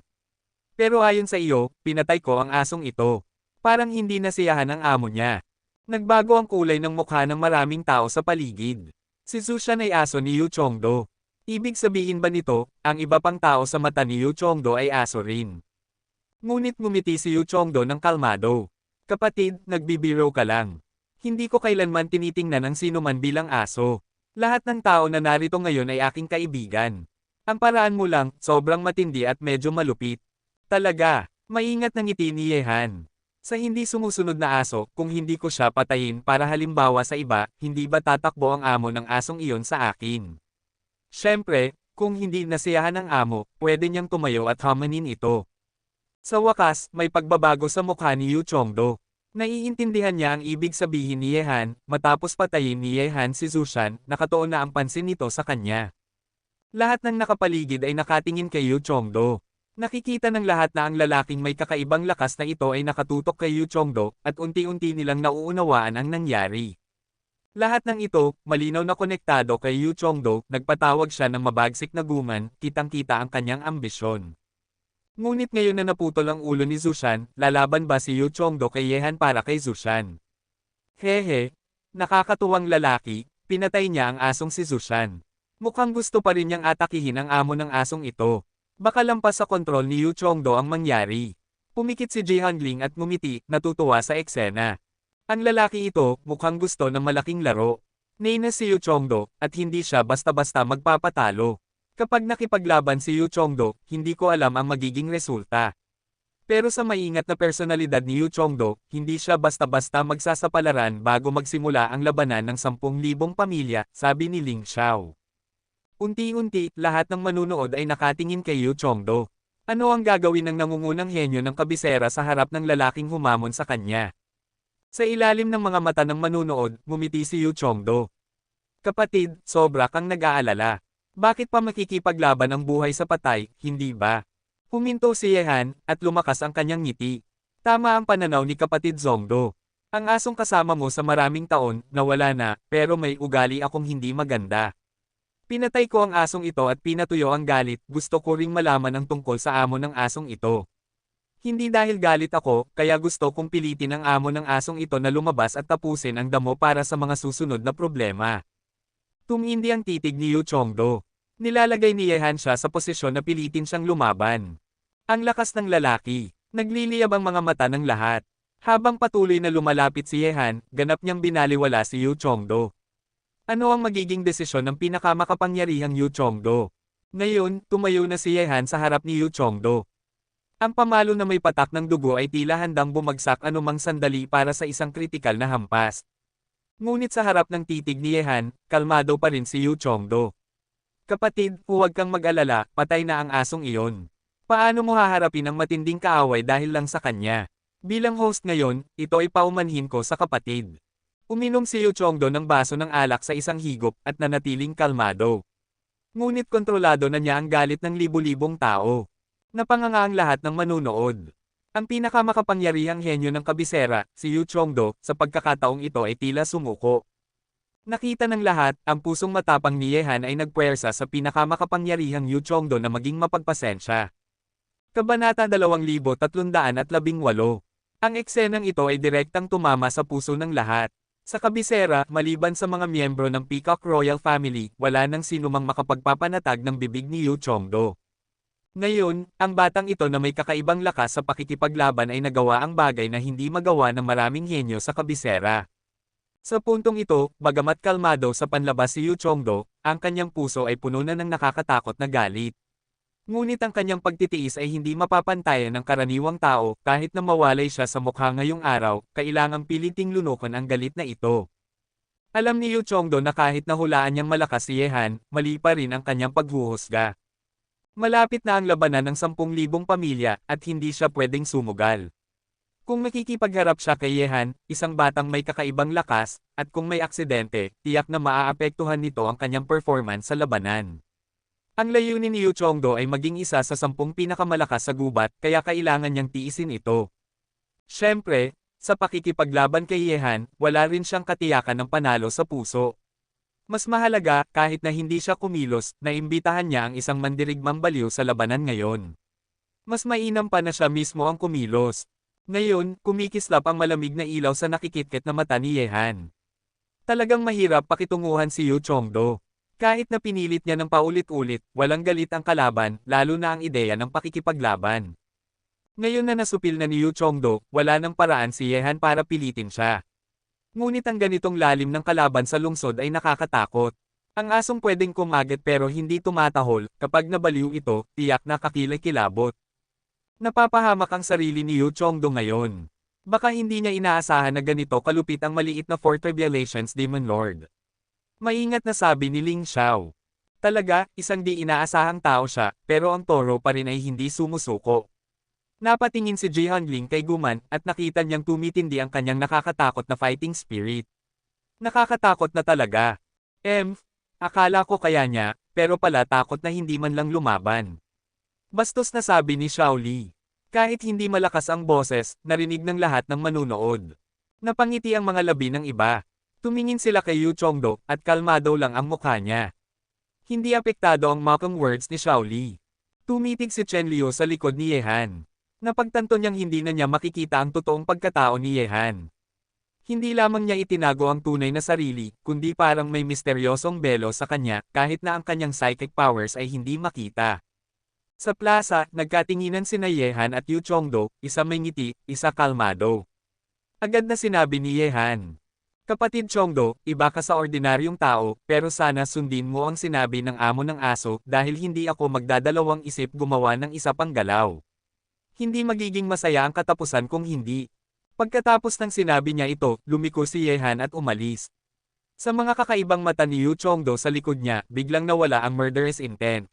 Pero ayon sa iyo, pinatay ko ang asong ito. Parang hindi nasiyahan ang amo niya. Nagbago ang kulay ng mukha ng maraming tao sa paligid. Si Zushan ay aso ni Yu Chongdo. Ibig sabihin ba nito, ang iba pang tao sa mata ni Yu Chongdo ay aso rin? Ngunit ngumiti si Yu Chongdo ng kalmado. Kapatid, nagbibiro ka lang. Hindi ko kailanman tinitingnan ang sinuman bilang aso. Lahat ng tao na narito ngayon ay aking kaibigan. Ang paraan mo lang, sobrang matindi at medyo malupit. Talaga, maingat ng ngiti ni Yehan. Sa hindi sumusunod na aso, kung hindi ko siya patayin para halimbawa sa iba, hindi ba tatakbo ang amo ng asong iyon sa akin? Siyempre, kung hindi nasiyahan ng amo, pwede niyang tumayo at hamanin ito. Sa wakas, may pagbabago sa mukha ni Yu Chongdo. Naiintindihan niya ang ibig sabihin ni Yehan, matapos patayin ni Yehan si Zushan, nakatuon na ang pansin nito sa kanya. Lahat ng nakapaligid ay nakatingin kay Yu Chongdo. Nakikita ng lahat na ang lalaking may kakaibang lakas na ito ay nakatutok kay Yu Chongdo, at unti-unti nilang nauunawaan ang nangyari. Lahat ng ito, malinaw na konektado kay Yu Chongdo, nagpatawag siya ng mabagsik na guman, kitang-kita ang kanyang ambisyon. Ngunit ngayon na naputol ang ulo ni Zushan, lalaban ba si Yu Chongdo kay Yehan para kay Zushan? Hehe, nakakatuwang lalaki, pinatay niya ang asong si Zushan. Mukhang gusto pa rin niyang atakihin ang amo ng asong ito. Baka lampas sa kontrol ni Yu Chongdo ang mangyari. Pumikit si Ji Hangling at ngumiti, natutuwa sa eksena. Ang lalaki ito, mukhang gusto ng malaking laro. Nainis si Yu Chongdo, at hindi siya basta-basta magpapatalo. Kapag nakipaglaban si Yu Chongdo, hindi ko alam ang magiging resulta. Pero sa maingat na personalidad ni Yu Chongdo, hindi siya basta-basta magsasapalaran bago magsimula ang labanan ng 10,000 pamilya, sabi ni Ling Xiao. Unti-unti, lahat ng manunood ay nakatingin kay Yu Chongdo. Ano ang gagawin ng nangungunang henyo ng kabisera sa harap ng lalaking humamon sa kanya? Sa ilalim ng mga mata ng manunood, ngumiti si Yu Chongdo. Kapatid, sobra kang nag-aalala. Bakit pa makikipaglaban ang buhay sa patay, hindi ba? Huminto si Yehan, at lumakas ang kanyang ngiti. Tama ang pananaw ni kapatid Zongdo. Ang asong kasama mo sa maraming taon, nawala na, pero may ugali akong hindi maganda. Pinatay ko ang asong ito at pinatuyo ang galit, gusto ko ring malaman ang tungkol sa amo ng asong ito. Hindi dahil galit ako, kaya gusto kong pilitin ang amo ng asong ito na lumabas at tapusin ang damo para sa mga susunod na problema. Tumindi ang titig ni Yu Chongdo. Nilalagay ni Yehan siya sa posisyon na pilitin siyang lumaban. Ang lakas ng lalaki. Nagliliyab ang mga mata ng lahat. Habang patuloy na lumalapit si Yehan, ganap niyang binaliwala si Yu Chongdo. Ano ang magiging desisyon ng pinakamakapangyarihang Yu Chongdo? Ngayon, tumayo na si Yehan sa harap ni Yu Chongdo. Ang pamalo na may patak ng dugo ay tila handang bumagsak anumang sandali para sa isang kritikal na hampas. Ngunit sa harap ng titig ni Yehan, kalmado pa rin si Yu Chongdo. Kapatid, huwag kang mag-alala, patay na ang asong iyon. Paano mo haharapin ang matinding kaaway dahil lang sa kanya? Bilang host ngayon, ito ay paumanhin ko sa kapatid. Uminom si Yu Chongdo ng baso ng alak sa isang higop at nanatiling kalmado. Ngunit kontrolado na niya ang galit ng libu-libong tao. Napanganga ang lahat ng manunood. Ang pinakamakapangyarihang henyo ng kabisera, si Yu Chongdo, sa pagkakataong ito ay tila sumuko. Nakita ng lahat, ang pusong matapang ni Yehan ay nagpuwersa sa pinakamakapangyarihang Yu Chongdo na maging mapagpasensya. Kabanata 2318. Ang eksenang ito ay direktang tumama sa puso ng lahat. Sa kabisera, maliban sa mga miyembro ng Peacock Royal Family, wala nang sinumang makapagpapanatag ng bibig ni Yu Chongdo. Ngayon, ang batang ito na may kakaibang lakas sa pakikipaglaban ay nagawa ang bagay na hindi magawa ng maraming henyo sa kabisera. Sa puntong ito, bagamat kalmado sa panlabas si Yu Chongdo, ang kanyang puso ay puno na ng nakakatakot na galit. Ngunit ang kanyang pagtitiis ay hindi mapapantayan ng karaniwang tao, kahit na mawalay siya sa mukha ngayong araw, kailangang piliting lunukan ang galit na ito. Alam ni Yu Chongdo na kahit nahulaan niyang malakas si Yehan, mali pa rin ang kanyang paghuhusga. Malapit na ang labanan ng 10,000 pamilya, at hindi siya pwedeng sumugal. Kung makikipagharap siya kay Yehan, isang batang may kakaibang lakas, at kung may aksidente, tiyak na maaapektuhan nito ang kanyang performance sa labanan. Ang layunin ni Yu Chongdo ay maging isa sa 10 pinakamalakas sa gubat, kaya kailangan niyang tiisin ito. Siyempre, sa pakikipaglaban kay Yehan, wala rin siyang katiyakan ng panalo sa puso. Mas mahalaga, kahit na hindi siya kumilos, na imbitahan niya ang isang mandirigmang baliw sa labanan ngayon. Mas mainam pa na siya mismo ang kumilos. Ngayon, kumikislap ang malamig na ilaw sa nakikitkit na mata ni Yehan. Talagang mahirap pakitunguhan si Yu Chongdo. Kahit na pinilit niya ng paulit-ulit, walang galit ang kalaban, lalo na ang ideya ng pakikipaglaban. Ngayon na nasupil na ni Yu Chongdo, wala nang paraan si Yehan para pilitin siya. Ngunit ang ganitong lalim ng kalaban sa lungsod ay nakakatakot. Ang asong pwedeng kumagat pero hindi tumatahol, kapag nabaliw ito, tiyak na kakilay-kilabot. Napapahamak ang sarili ni Yu Chongdo ngayon. Baka hindi niya inaasahan na ganito kalupit ang maliit na Four Tribulations Demon Lord. Maingat na sabi ni Ling Xiao. Talaga, isang di inaasahang tao siya, pero ang toro pa rin ay hindi sumusuko. Napatingin si Ji Hanling kay Guman at nakita niyang tumitindi ang kanyang nakakatakot na fighting spirit. Nakakatakot na talaga. Akala ko kaya niya, pero pala takot na hindi man lang lumaban. Bastos na sabi ni Xiao Li. Kahit hindi malakas ang boses, narinig ng lahat ng manunood. Napangiti ang mga labi ng iba. Tumingin sila kay Yu Chongdo at kalmado lang ang mukha niya. Hindi apektado ang mocking words ni Xiao Li. Tumitig si Chen Liu sa likod ni Yehan. Napagtanto niyang hindi na niya makikita ang totoong pagkatao ni Yehan. Hindi lamang niya itinago ang tunay na sarili, kundi parang may misteryosong belo sa kanya kahit na ang kanyang psychic powers ay hindi makita. Sa plaza, nagkatinginan sina Yehan at Yu Chongdo, isa may ngiti, isa kalmado. Agad na sinabi ni Yehan. Kapatid Chongdo, iba ka sa ordinaryong tao, pero sana sundin mo ang sinabi ng amo ng aso dahil hindi ako magdadalawang isip gumawa ng isa pang galaw. Hindi magiging masaya ang katapusan kung hindi. Pagkatapos ng sinabi niya ito, lumiko si Yehan at umalis. Sa mga kakaibang mata ni Yu Chongdo sa likod niya, biglang nawala ang murderous intent.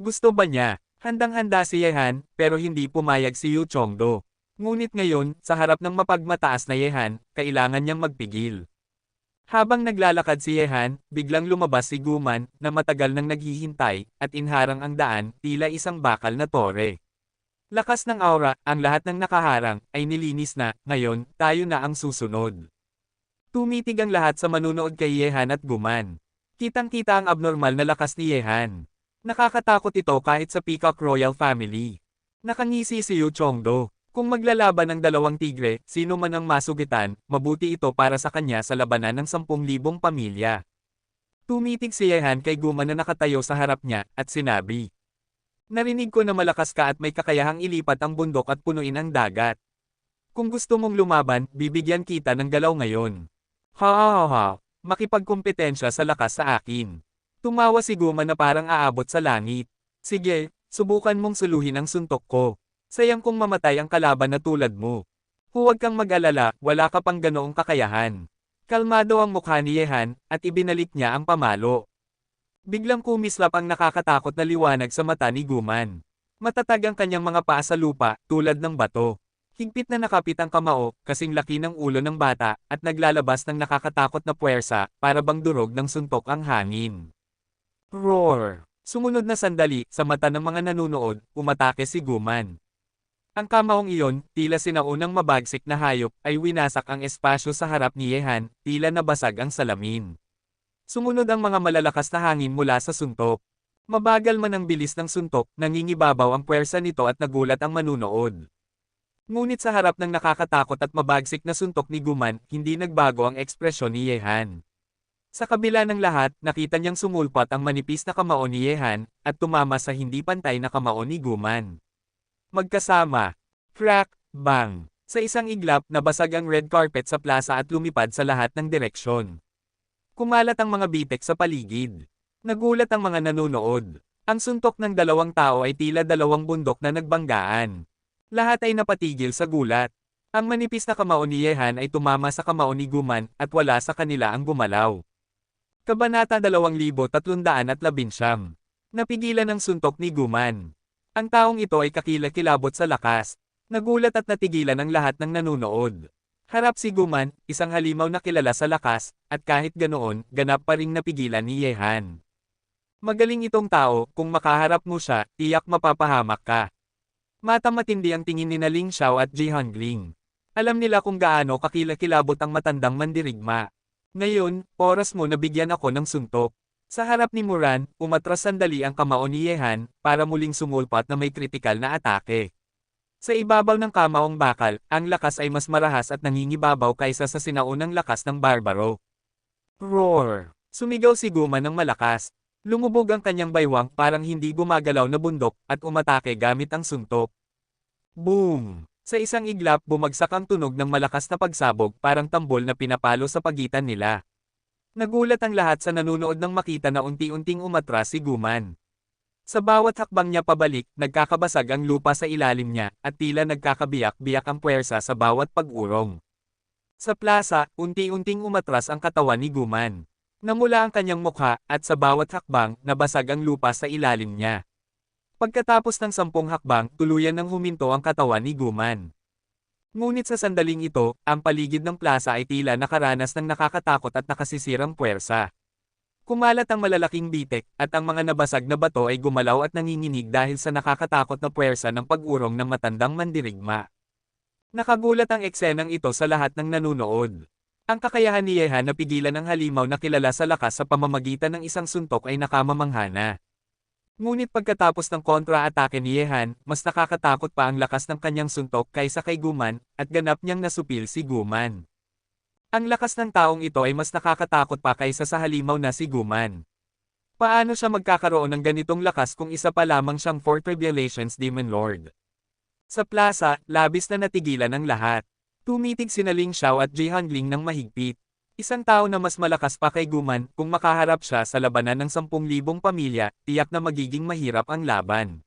Gusto ba niya? Handang-handa si Yehan, pero hindi pumayag si Yu Chongdo. Ngunit ngayon, sa harap ng mapagmataas na Yehan, kailangan niyang magpigil. Habang naglalakad si Yehan, biglang lumabas si Guman, na matagal nang naghihintay, at inharang ang daan, tila isang bakal na tore. Lakas ng aura, ang lahat ng nakaharang, ay nilinis na, ngayon, tayo na ang susunod. Tumitig ang lahat sa manunood kay Yehan at Guman. Kitang-kita ang abnormal na lakas ni Yehan. Nakakatakot ito kahit sa Peacock Royal Family. Nakangisi si Yu Chongdo. Kung maglalaban ng dalawang tigre, sino man ang masugitan, mabuti ito para sa kanya sa labanan ng 10,000 pamilya. Tumitig si Yehan kay Guman na nakatayo sa harap niya, at sinabi. Narinig ko na malakas ka at may kakayahang ilipat ang bundok at punuin ang dagat. Kung gusto mong lumaban, bibigyan kita ng galaw ngayon. Ha, makipagkumpetensya sa lakas sa akin. Tumawa si Guman na parang aabot sa langit. Sige, subukan mong suluhin ang suntok ko. Sayang kung mamatay ang kalaban na tulad mo. Huwag kang mag-alala, wala ka pang ganoong kakayahan. Kalmado ang mukha ni Yehan, at ibinalik niya ang pamalo. Biglang kumislap ang nakakatakot na liwanag sa mata ni Guman. Matatag ang kanyang mga paa sa lupa, tulad ng bato. Higpit na nakapit ang kamao, kasing laki ng ulo ng bata, at naglalabas ng nakakatakot na puwersa, para bang durog ng suntok ang hangin. Roar! Sumunod na sandali, sa mata ng mga nanunood, umatake si Guman. Ang kamaong iyon, tila sinaunang mabagsik na hayop, ay winasak ang espasyo sa harap ni Yehan, tila nabasag ang salamin. Sumunod ang mga malalakas na hangin mula sa suntok. Mabagal man ang bilis ng suntok, nangingibabaw ang puwersa nito at nagulat ang manunood. Ngunit sa harap ng nakakatakot at mabagsik na suntok ni Guman, hindi nagbago ang ekspresyon ni Yehan. Sa kabila ng lahat, nakita niyang sumulpat ang manipis na kamao ni Yehan, at tumama sa hindi pantay na kamao ni Guman. Magkasama. Crack, bang. Sa isang iglap, nabasag ang red carpet sa plaza at lumipad sa lahat ng direksyon. Kumalat ang mga bitek sa paligid. Nagulat ang mga nanunood. Ang suntok ng dalawang tao ay tila dalawang bundok na nagbanggaan. Lahat ay napatigil sa gulat. Ang manipis na kamao ni Yehan ay tumama sa kamao ni Guman, at wala sa kanila ang gumalaw. Kabanata 2319. Napigilan ang suntok ni Guman. Ang taong ito ay kakilakilabot sa lakas. Nagulat at natigilan ang lahat ng nanunood. Harap si Guman, isang halimaw na kilala sa lakas, at kahit ganoon, ganap pa ring napigilan ni Yehan. Magaling itong tao, kung makaharap mo siya, tiyak mapapahamak ka. Mata matindi ang tingin ni Ling Xiao at Ji Hangling. Alam nila kung gaano kakilakilabot ang matandang mandirigma. Ngayon, oras mo na bigyan ako ng suntok. Sa harap ni Muran, umatras sandali ang kamao ni Yehan, para muling sumulpat na may kritikal na atake. Sa ibabaw ng kamaong bakal, ang lakas ay mas marahas at nangingibabaw kaysa sa sinaunang lakas ng barbaro. Roar! Sumigaw si Guman ng malakas. Lumubog ang kanyang baywang parang hindi gumagalaw na bundok, at umatake gamit ang suntok. Boom! Sa isang iglap bumagsak ang tunog ng malakas na pagsabog parang tambol na pinapalo sa pagitan nila. Nagulat ang lahat sa nanunood nang makita na unti-unting umatras si Guman. Sa bawat hakbang niya pabalik, nagkakabasag ang lupa sa ilalim niya, at tila nagkakabiyak-biyak ang puwersa sa bawat pag-urong. Sa plaza, unti-unting umatras ang katawan ni Guman. Namula ang kanyang mukha, at sa bawat hakbang, nabasag ang lupa sa ilalim niya. Pagkatapos ng 10 hakbang, tuluyan ng huminto ang katawan ni Guman. Ngunit sa sandaling ito, ang paligid ng plaza ay tila nakaranas ng nakakatakot at nakasisirang puwersa. Kumalat ang malalaking bitek, at ang mga nabasag na bato ay gumalaw at nanginginig dahil sa nakakatakot na puwersa ng pag-urong ng matandang mandirigma. Nakagulat ang eksenang ito sa lahat ng nanunood. Ang kakayahan ni Yehan na pigilan ang halimaw na kilala sa lakas sa pamamagitan ng isang suntok ay nakamamanghana. Ngunit pagkatapos ng kontra-atake ni Yehan, mas nakakatakot pa ang lakas ng kanyang suntok kaysa kay Guman, at ganap niyang nasupil si Guman. Ang lakas ng taong ito ay mas nakakatakot pa kaysa sa halimaw na si Guman. Paano siya magkakaroon ng ganitong lakas kung isa pa lamang siyang Four Tribulations Demon Lord? Sa plaza, labis na natigilan ang lahat. Tumitig sina Ling Xiao at Ji Hangling ng mahigpit. Isang tao na mas malakas pa kay Guman, kung makaharap siya sa labanan ng 10,000 pamilya, tiyak na magiging mahirap ang laban.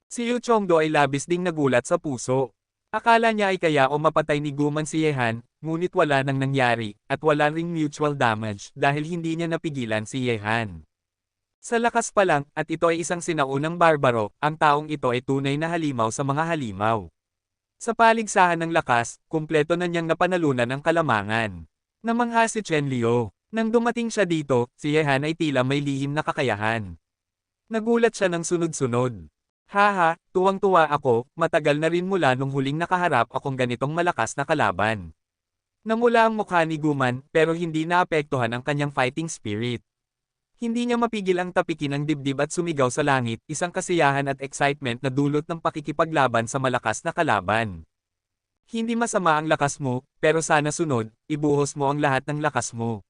Si Yu Chongdo ay labis ding nagulat sa puso. Akala niya ay kaya o mapatay ni Guman si Yehan, ngunit wala nang nangyari, at wala ring mutual damage dahil hindi niya napigilan si Yehan. Sa lakas pa lang, at ito ay isang sinaunang barbaro, ang taong ito ay tunay na halimaw sa mga halimaw. Sa paligsahan ng lakas, kumpleto na niyang napanalunan ang kalamangan. Namangha si Chen Liu. Nang dumating siya dito, si Yehan ay tila may lihim na kakayahan. Nagulat siya ng sunod-sunod. Haha, tuwang-tuwa ako, matagal na rin mula nung huling nakaharap akong ganitong malakas na kalaban. Namula ang mukha ni Guman, pero hindi naapektuhan ang kanyang fighting spirit. Hindi niya mapigil ang tapikin ng dibdib at sumigaw sa langit, isang kasiyahan at excitement na dulot ng pakikipaglaban sa malakas na kalaban. Hindi masama ang lakas mo, pero sana sunod, ibuhos mo ang lahat ng lakas mo.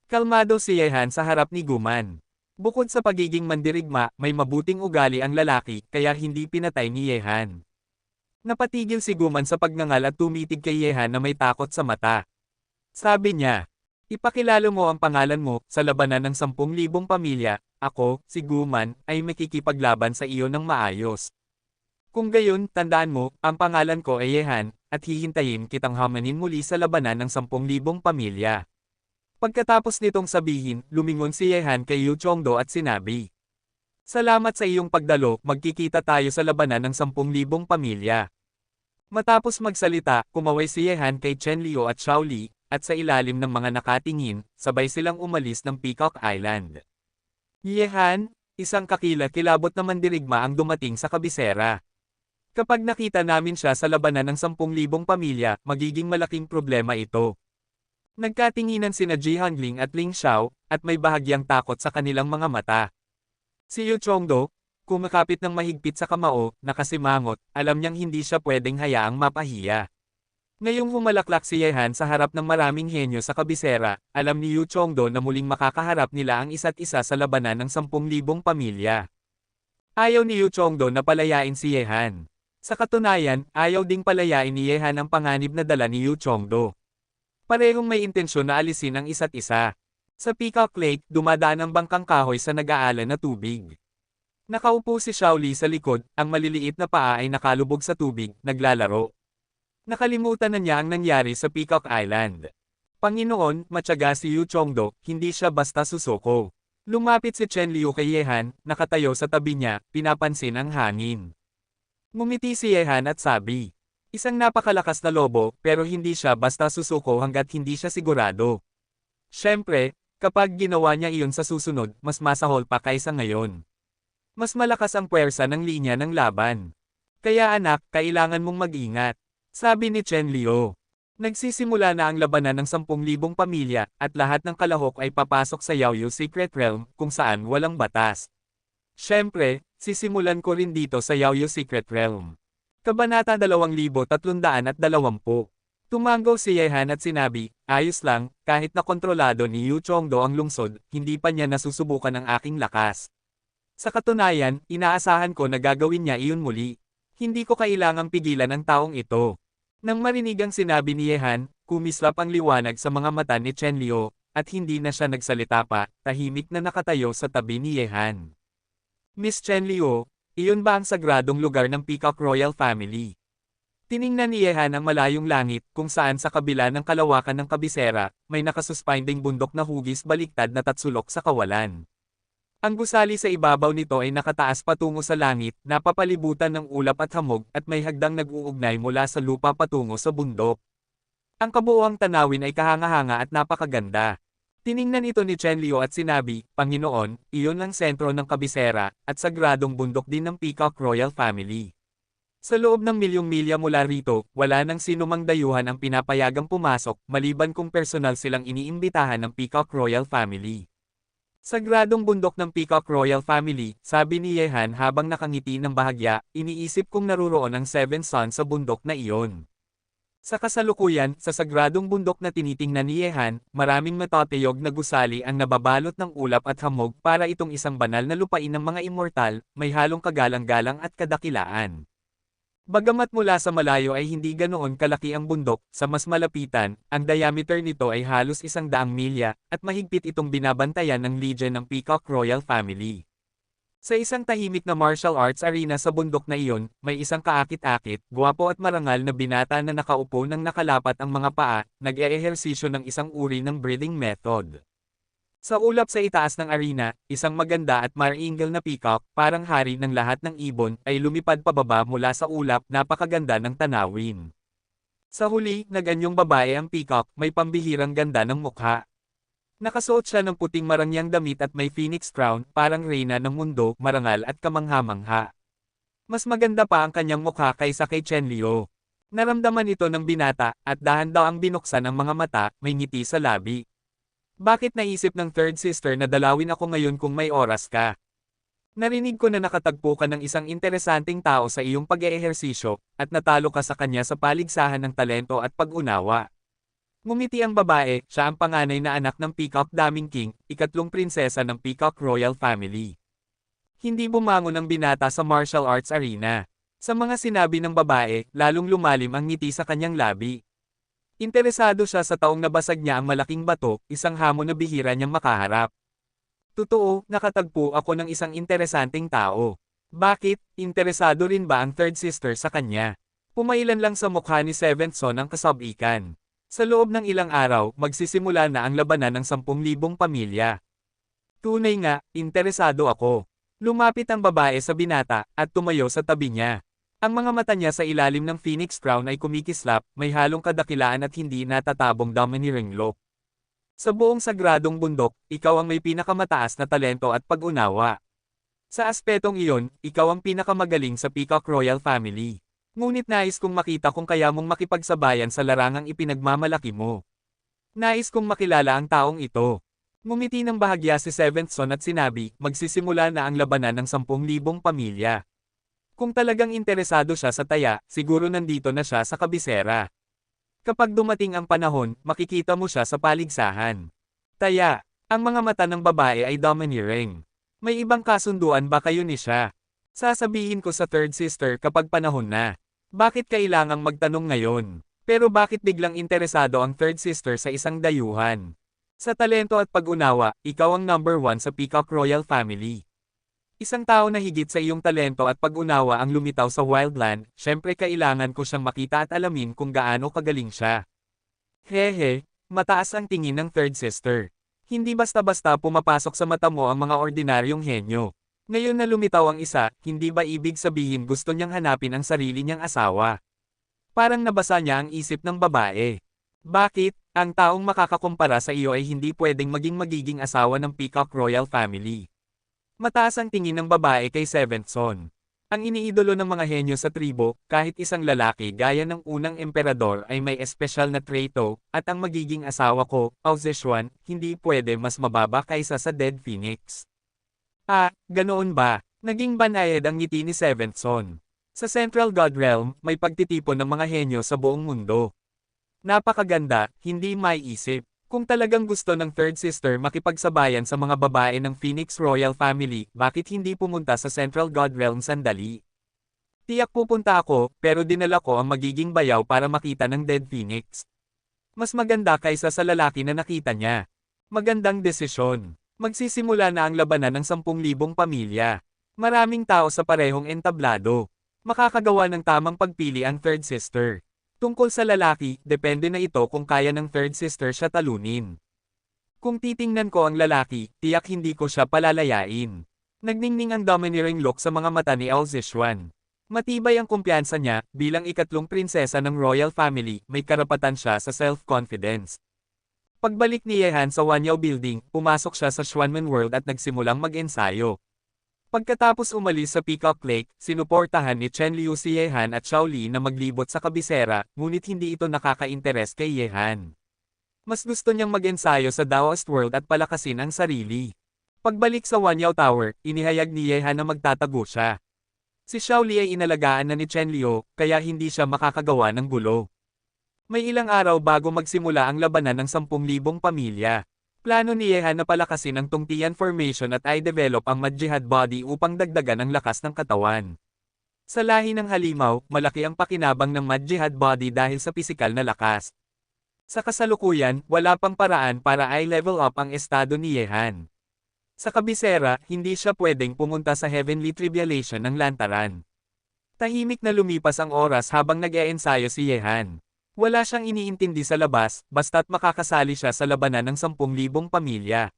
Kalmado si Yehan sa harap ni Guman. Bukod sa pagiging mandirigma, may mabuting ugali ang lalaki, kaya hindi pinatay ni Yehan. Napatigil si Guman sa pagngangal at tumitig kay Yehan na may takot sa mata. Sabi niya, ipakilala mo ang pangalan mo, sa labanan ng 10,000 pamilya, ako, si Guman, ay makikipaglaban sa iyo ng maayos. Kung gayon, tandaan mo, ang pangalan ko ay Yehan, at hihintayin kitang hamanin muli sa labanan ng 10,000 pamilya. Pagkatapos nitong sabihin, lumingon si Yehan kay Yu Chongdo at sinabi, salamat sa iyong pagdalo, magkikita tayo sa labanan ng 10,000 pamilya. Matapos magsalita, kumaway si Yehan kay Chen Liu at Xiao Li, at sa ilalim ng mga nakatingin, sabay silang umalis ng Peacock Island. Yehan, isang kakila-kilabot na mandirigma ang dumating sa kabisera. Kapag nakita namin siya sa labanan ng 10,000 pamilya, magiging malaking problema ito. Nagkatinginan sina Ji Hangling at Ling Xiao, at may bahagyang takot sa kanilang mga mata. Si Yu Chongdo, kumakapit ng mahigpit sa kamao, nakasimangot, alam niyang hindi siya pwedeng hayaang mapahiya. Ngayong humalaklak si Yehan sa harap ng maraming henyo sa kabisera, alam ni Yu Chongdo na muling makakaharap nila ang isa't isa sa labanan ng 10,000 pamilya. Ayaw ni Yu Chongdo na palayain si Yehan. Sa katunayan, ayaw ding palayain ni Yehan ang panganib na dala ni Yu Chongdo. Parehong may intensyon na alisin ang isa't isa. Sa Peacock Lake, dumadaan ang bangkang kahoy sa nag-aalan na tubig. Nakaupo si Xiao Li sa likod, ang maliliit na paa ay nakalubog sa tubig, naglalaro. Nakalimutan na niya ang nangyari sa Peacock Island. Panginoon, matyaga si Yu Chongdo, hindi siya basta susuko. Lumapit si Chen Liu kay Yehan, nakatayo sa tabi niya, pinapansin ang hangin. Ngumiti si Yehan at sabi, isang napakalakas na lobo, pero hindi siya basta susuko hanggat hindi siya sigurado. Siyempre, kapag ginawa niya iyon sa susunod, mas masahol pa kaysa ngayon. Mas malakas ang puwersa ng linya ng laban. Kaya anak, kailangan mong mag-ingat, sabi ni Chen Liu. Nagsisimula na ang labanan ng 10,000 pamilya, at lahat ng kalahok ay papasok sa Yaoyu Secret Realm, kung saan walang batas. Siyempre, sisimulan ko rin dito sa Yaoyu Secret Realm. Kabanata 2320. Tumanggaw si Yehan at sinabi, ayos lang, kahit na kontrolado ni Yu Chongdo ang lungsod, hindi pa niya nasusubukan ang aking lakas. Sa katunayan, inaasahan ko na gagawin niya iyon muli. Hindi ko kailangang pigilan ang taong ito. Nang marinig ang sinabi ni Yehan, kumislap ang liwanag sa mga mata ni Chenlio, at hindi na siya nagsalita pa, tahimik na nakatayo sa tabi ni Yehan. Miss Chenlio, iyon ba ang sagradong lugar ng Peacock Royal Family? Tiningnan ni Yehan ang malayong langit kung saan sa kabila ng kalawakan ng kabisera, may nakasuspinding bundok na hugis baliktad na tatsulok sa kawalan. Ang gusali sa ibabaw nito ay nakataas patungo sa langit, napapalibutan ng ulap at hamog at may hagdang nag-uugnay mula sa lupa patungo sa bundok. Ang kabuuang tanawin ay kahanga-hanga at napakaganda. Tiningnan ito ni Chenlio at sinabi, Panginoon, iyon ang sentro ng kabisera, at sagradong bundok din ng Peacock Royal Family. Sa loob ng milyong milya mula rito, wala nang sinumang dayuhan ang pinapayagang pumasok, maliban kung personal silang iniimbitahan ng Peacock Royal Family. Sagradong bundok ng Peacock Royal Family, sabi ni Yehan habang nakangiti ng bahagya, iniisip kong naruroon ang Seven Sons sa bundok na iyon. Sa kasalukuyan, sa sagradong bundok na tinitingnan ni Yehan, maraming matatayog na gusali ang nababalot ng ulap at hamog para itong isang banal na lupain ng mga immortal, may halong kagalang-galang at kadakilaan. Bagamat mula sa malayo ay hindi ganoon kalaki ang bundok, sa mas malapitan, ang diameter nito ay halos 100 milya, at mahigpit itong binabantayan ng Legion ng Peacock Royal Family. Sa isang tahimik na martial arts arena sa bundok na iyon, may isang kaakit-akit, gwapo at marangal na binata na nakaupo nang nakalapat ang mga paa, nag-eehersisyo ng isang uri ng breathing method. Sa ulap sa itaas ng arena, isang maganda at maringal na peacock, parang hari ng lahat ng ibon, ay lumipad pababa mula sa ulap, napakaganda ng tanawin. Sa huli, naganyong babae ang peacock, may pambihirang ganda ng mukha. Nakasuot siya ng puting marangyang damit at may phoenix crown, parang reyna ng mundo, marangal at kamangha-mangha. Mas maganda pa ang kanyang mukha kaysa kay Chenlio. Naramdaman ito ng binata, at dahan-daang binuksan ang mga mata, may ngiti sa labi. Bakit naisip ng third sister na dalawin ako ngayon kung may oras ka? Narinig ko na nakatagpo ka ng isang interesanting tao sa iyong pag-eehersisyo, at natalo ka sa kanya sa paligsahan ng talento at pag-unawa. Ngumiti ang babae, siya ang panganay na anak ng Peacock Daming King, ikatlong prinsesa ng Peacock Royal Family. Hindi bumangon ang binata sa martial arts arena. Sa mga sinabi ng babae, lalong lumalim ang ngiti sa kanyang labi. Interesado siya sa taong nabasag niya ang malaking bato, isang hamon na bihira niyang makaharap. Totoo, nakatagpo ako ng isang interesanting tao. Bakit, interesado rin ba ang third sister sa kanya? Pumailan lang sa mukha ni Seventh Son ang kasabikan. Sa loob ng ilang araw, magsisimula na ang labanan ng 10,000 pamilya. Tunay nga, interesado ako. Lumapit ang babae sa binata, at tumayo sa tabi niya. Ang mga mata niya sa ilalim ng phoenix crown ay kumikislap, may halong kadakilaan at hindi natatabong domineering look. Sa buong sagradong bundok, ikaw ang may pinakamataas na talento at pag-unawa. Sa aspetong iyon, ikaw ang pinakamagaling sa Peacock Royal Family. Ngunit nais kong makita kung kaya mong makipagsabayan sa larangang ipinagmamalaki mo. Nais kong makilala ang taong ito. Ngumiti ng bahagya si Seventh Son at sinabi, magsisimula na ang labanan ng 10,000 pamilya. Kung talagang interesado siya sa taya, siguro nandito na siya sa kabisera. Kapag dumating ang panahon, makikita mo siya sa paligsahan. Taya, ang mga mata ng babae ay domineering. May ibang kasunduan ba kayo ni siya? Sasabihin ko sa third sister kapag panahon na. Bakit kailangang magtanong ngayon? Pero bakit biglang interesado ang third sister sa isang dayuhan? Sa talento at pag-unawa, ikaw ang number 1 sa Peacock Royal Family. Isang tao na higit sa iyong talento at pag-unawa ang lumitaw sa wildland, syempre kailangan ko siyang makita at alamin kung gaano kagaling siya. Hehe, mataas ang tingin ng third sister. Hindi basta-basta pumapasok sa mata mo ang mga ordinaryong henyo. Ngayon na lumitaw ang isa, hindi ba ibig sabihin gusto niyang hanapin ang sarili niyang asawa? Parang nabasa niya ang isip ng babae. Bakit? Ang taong makakakumpara sa iyo ay hindi pwedeng magiging asawa ng Peacock Royal Family. Mataas ang tingin ng babae kay Seventh Son. Ang iniidolo ng mga henyo sa tribo, kahit isang lalaki gaya ng unang emperador ay may espesyal na treto, at ang magiging asawa ko, Auzeshuan, hindi pwede mas mababa kaysa sa Dead Phoenix. Ah, ganoon ba? Naging banayad ang ngiti ni Seventh Son. Sa Central God Realm, may pagtitipon ng mga henyo sa buong mundo. Napakaganda, hindi maiisip. Kung talagang gusto ng third sister makipagsabayan sa mga babae ng Phoenix Royal Family, bakit hindi pumunta sa Central God Realm sandali? Tiyak pupunta ako, pero dinala ko ang magiging bayaw para makita ng Dead Phoenix. Mas maganda kaysa sa lalaki na nakita niya. Magandang desisyon. Magsisimula na ang labanan ng 10,000 pamilya. Maraming tao sa parehong entablado. Makakagawa ng tamang pagpili ang third sister. Tungkol sa lalaki, depende na ito kung kaya ng third sister siya talunin. Kung titingnan ko ang lalaki, tiyak hindi ko siya palalayain. Nagningning ang domineering look sa mga mata ni Al Zishuan. Matibay ang kumpiyansa niya, bilang ikatlong prinsesa ng royal family, may karapatan siya sa self-confidence. Pagbalik ni Yehan sa Wanyao Building, pumasok siya sa Xuanmen World at nagsimulang mag-ensayo. Pagkatapos umalis sa Peacock Lake, sinuportahan ni Chen Liu si Yehan at Xiao Li na maglibot sa kabisera, ngunit hindi ito nakaka-interes kay Yehan. Mas gusto niyang mag-ensayo sa Daoist World at palakasin ang sarili. Pagbalik sa Wanyao Tower, inihayag ni Yehan na magtatago siya. Si Xiao Li ay inalagaan na ni Chen Liu, kaya hindi siya makakagawa ng gulo. May ilang araw bago magsimula ang labanan ng 10,000 pamilya. Plano ni Yehan na palakasin ang Tungtian Formation at i-develop ang Mad Jihad Body upang dagdagan ang lakas ng katawan. Sa lahi ng halimaw, malaki ang pakinabang ng Mad Jihad Body dahil sa pisikal na lakas. Sa kasalukuyan, wala pang paraan para i-level up ang estado ni Yehan. Sa kabisera, hindi siya pwedeng pumunta sa Heavenly Tribulation ng lantaran. Tahimik na lumipas ang oras habang nag-e-ensayo si Yehan. Wala siyang iniintindi sa labas, basta't makakasali siya sa labanan ng 10,000 pamilya.